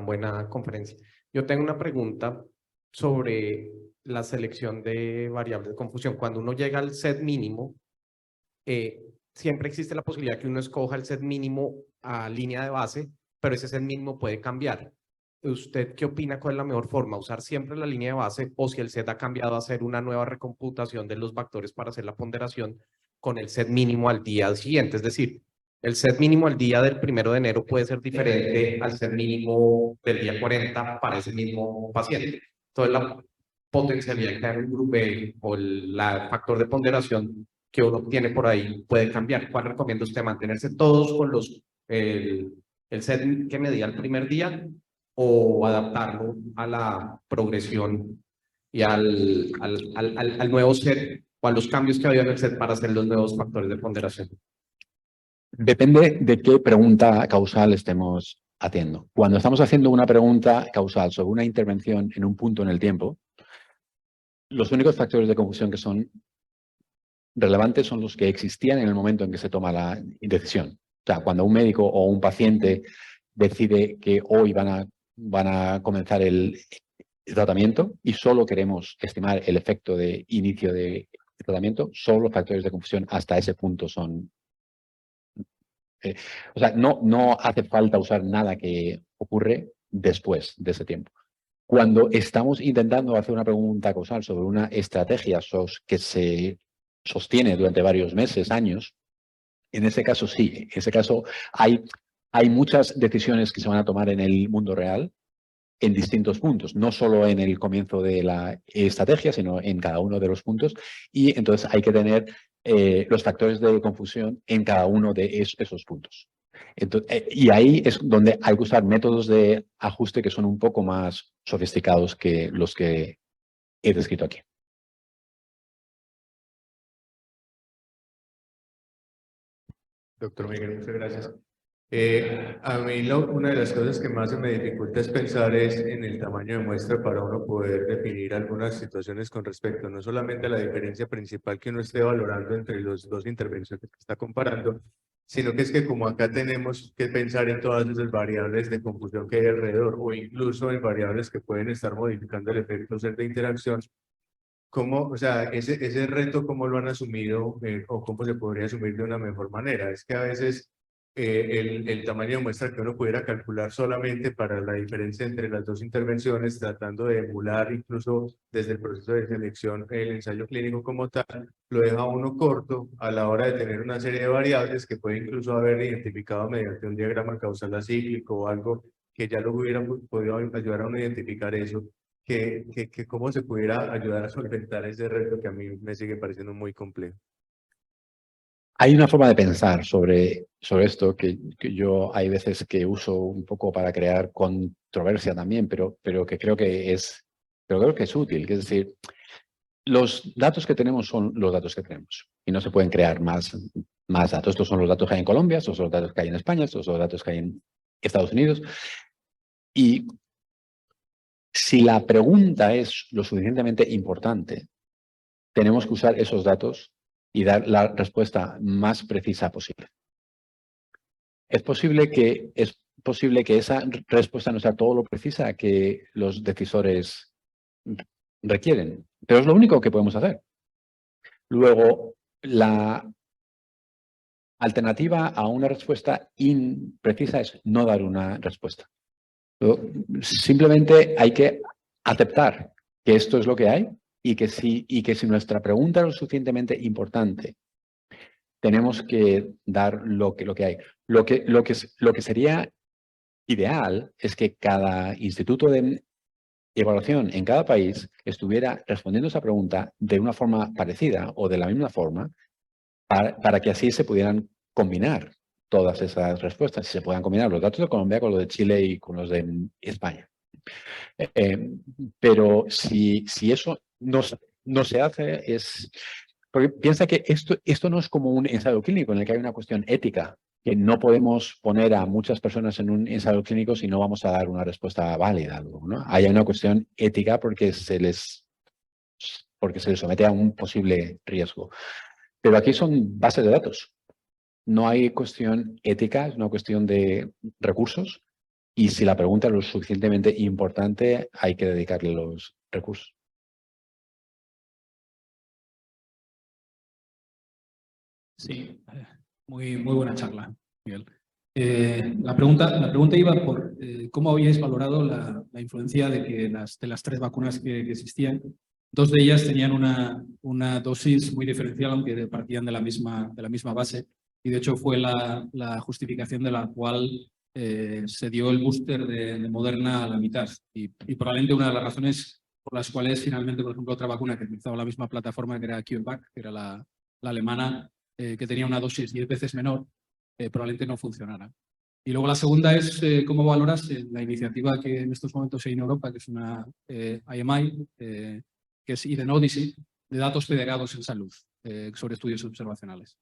buena conferencia. Yo tengo una pregunta sobre la selección de variables de confusión. Cuando uno llega al set mínimo, siempre existe la posibilidad que uno escoja el set mínimo a línea de base, pero ese set mínimo puede cambiar. ¿Usted qué opina? ¿Cuál es la mejor forma? ¿Usar siempre la línea de base, o si el set ha cambiado, a hacer una nueva recomputación de los factores para hacer la ponderación con el set mínimo al día siguiente? Es decir, el set mínimo al día del 1 de enero puede ser diferente al set mínimo del día 40 para ese mismo paciente. Entonces, la potencialidad de crear un grupo o el factor de ponderación que uno obtiene por ahí puede cambiar. ¿Cuál recomienda usted? ¿Mantenerse todos con el set que medía el primer día, o adaptarlo a la progresión y al nuevo set, o a los cambios que había en el set para hacer los nuevos factores de ponderación? Depende de qué pregunta causal estemos haciendo. Cuando estamos haciendo una pregunta causal sobre una intervención en un punto en el tiempo, los únicos factores de confusión que son relevantes son los que existían en el momento en que se toma la decisión. O sea, cuando un médico o un paciente decide que hoy van a comenzar el tratamiento y solo queremos estimar el efecto de inicio de tratamiento, solo los factores de confusión hasta ese punto son... o sea, no hace falta usar nada que ocurre después de ese tiempo. Cuando estamos intentando hacer una pregunta causal sobre una estrategia que se sostiene durante varios meses, años, en ese caso sí, en ese caso hay muchas decisiones que se van a tomar en el mundo real en distintos puntos, no solo en el comienzo de la estrategia, sino en cada uno de los puntos, y entonces hay que tener los factores de confusión en cada uno de esos puntos. Entonces, y ahí es donde hay que usar métodos de ajuste que son un poco más sofisticados que los que he descrito aquí. Doctor Miguel, muchas gracias. A mí una de las cosas que más se me dificulta es pensar en el tamaño de muestra para uno poder definir algunas situaciones con respecto no solamente a la diferencia principal que uno esté valorando entre las dos intervenciones que está comparando, sino que es que como acá tenemos que pensar en todas esas variables de confusión que hay alrededor o incluso en variables que pueden estar modificando el efecto de interacción. ¿Cómo, o sea, ese reto, cómo lo han asumido o cómo se podría asumir de una mejor manera? Es que a veces el tamaño de muestra que uno pudiera calcular solamente para la diferencia entre las dos intervenciones, tratando de emular incluso desde el proceso de selección el ensayo clínico como tal, lo deja a uno corto a la hora de tener una serie de variables que puede incluso haber identificado mediante un diagrama causal acíclico o algo que ya lo hubieran podido ayudar a uno a identificar eso. Que cómo se pudiera ayudar a solventar ese reto que a mí me sigue pareciendo muy complejo. Hay una forma de pensar sobre esto que yo hay veces que uso un poco para crear controversia también, pero que creo que es útil. Es decir, los datos que tenemos son los datos que tenemos y no se pueden crear más datos. Estos son los datos que hay en Colombia, estos son los datos que hay en España, estos son los datos que hay en Estados Unidos. Y si la pregunta es lo suficientemente importante, tenemos que usar esos datos y dar la respuesta más precisa posible. Es posible que esa respuesta no sea todo lo precisa que los decisores requieren, pero es lo único que podemos hacer. Luego, la alternativa a una respuesta imprecisa es no dar una respuesta. Simplemente hay que aceptar que esto es lo que hay y que si nuestra pregunta es lo suficientemente importante, tenemos que dar lo que hay. Lo que sería ideal es que cada instituto de evaluación en cada país estuviera respondiendo esa pregunta de una forma parecida o de la misma forma para que así se pudieran combinar todas esas respuestas y se puedan combinar los datos de Colombia con los de Chile y con los de España. Pero si eso no se hace, porque piensa que esto no es como un ensayo clínico en el que hay una cuestión ética, que no podemos poner a muchas personas en un ensayo clínico si no vamos a dar una respuesta válida luego, ¿no? Hay una cuestión ética porque se les somete a un posible riesgo. Pero aquí son bases de datos. No hay cuestión ética, es una cuestión de recursos. Y si la pregunta es lo suficientemente importante, hay que dedicarle los recursos. Sí, muy buena charla, Miguel. La pregunta iba por cómo habíais valorado la influencia de que de las 3 vacunas que existían, 2 de ellas tenían una dosis muy diferencial, aunque partían de la misma base, y de hecho fue la justificación de la cual se dio el booster de Moderna a la mitad. Y probablemente una de las razones por las cuales finalmente, por ejemplo, otra vacuna que utilizaba la misma plataforma, que era CureVac, que era la alemana, que tenía una dosis 10 veces menor, probablemente no funcionara. Y luego la segunda es cómo valoras la iniciativa que en estos momentos hay en Europa, que es una IMI, que es Eden Odyssey, de datos federados en salud, sobre estudios observacionales.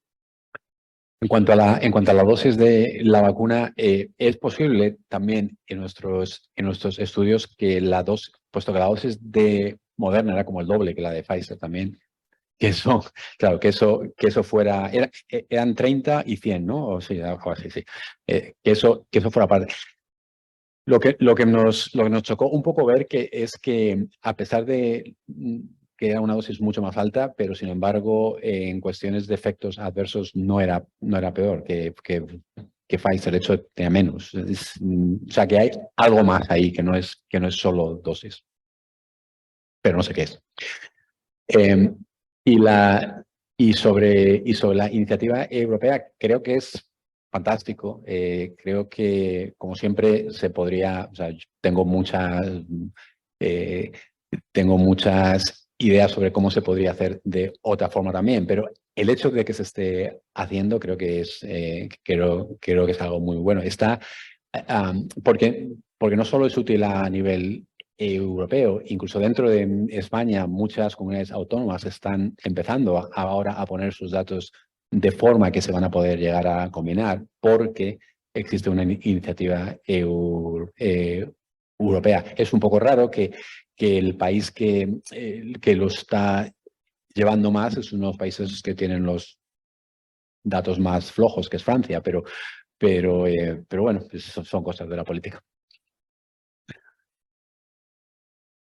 En cuanto a la dosis de la vacuna, es posible también en nuestros estudios que puesto que la dosis de Moderna era como el doble que la de Pfizer también. Que eso, claro, que eso fuera, eran 30 y 100, ¿no? O sí, algo así, sí. Que eso fuera parte. Lo que nos chocó un poco ver es que a pesar de que era una dosis mucho más alta, pero sin embargo en cuestiones de efectos adversos no era peor que Pfizer, de hecho tenía menos. O sea que hay algo más ahí que no es solo dosis, pero no sé qué es. Y sobre la iniciativa europea, creo que es fantástico. Creo que, como siempre, se podría, o sea, yo tengo muchas ideas sobre cómo se podría hacer de otra forma también, pero el hecho de que se esté haciendo creo que creo que es algo muy bueno. Porque no solo es útil a nivel europeo, incluso dentro de España muchas comunidades autónomas están empezando ahora a poner sus datos de forma que se van a poder llegar a combinar porque existe una iniciativa europea. Es un poco raro que el país que lo está llevando más es uno de los países que tienen los datos más flojos, que es Francia, pero bueno, son cosas de la política.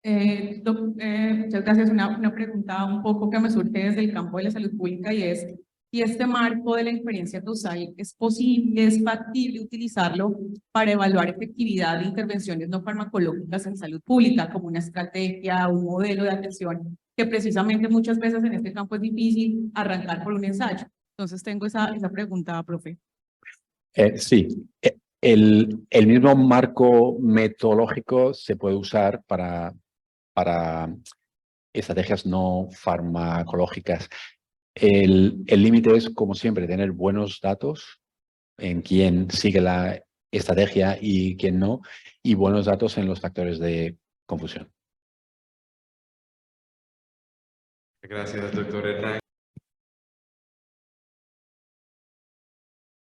Muchas gracias. Una pregunta un poco que me surge desde el campo de la salud pública y es si este marco de la inferencia causal es posible, es factible utilizarlo para evaluar efectividad de intervenciones no farmacológicas en salud pública como una estrategia, un modelo de atención, que precisamente muchas veces en este campo es difícil arrancar por un ensayo. Entonces tengo esa pregunta, profe. Sí, el mismo marco metodológico se puede usar para estrategias no farmacológicas. El límite es, como siempre, tener buenos datos en quién sigue la estrategia y quién no, y buenos datos en los factores de confusión. Gracias, doctor Hernán.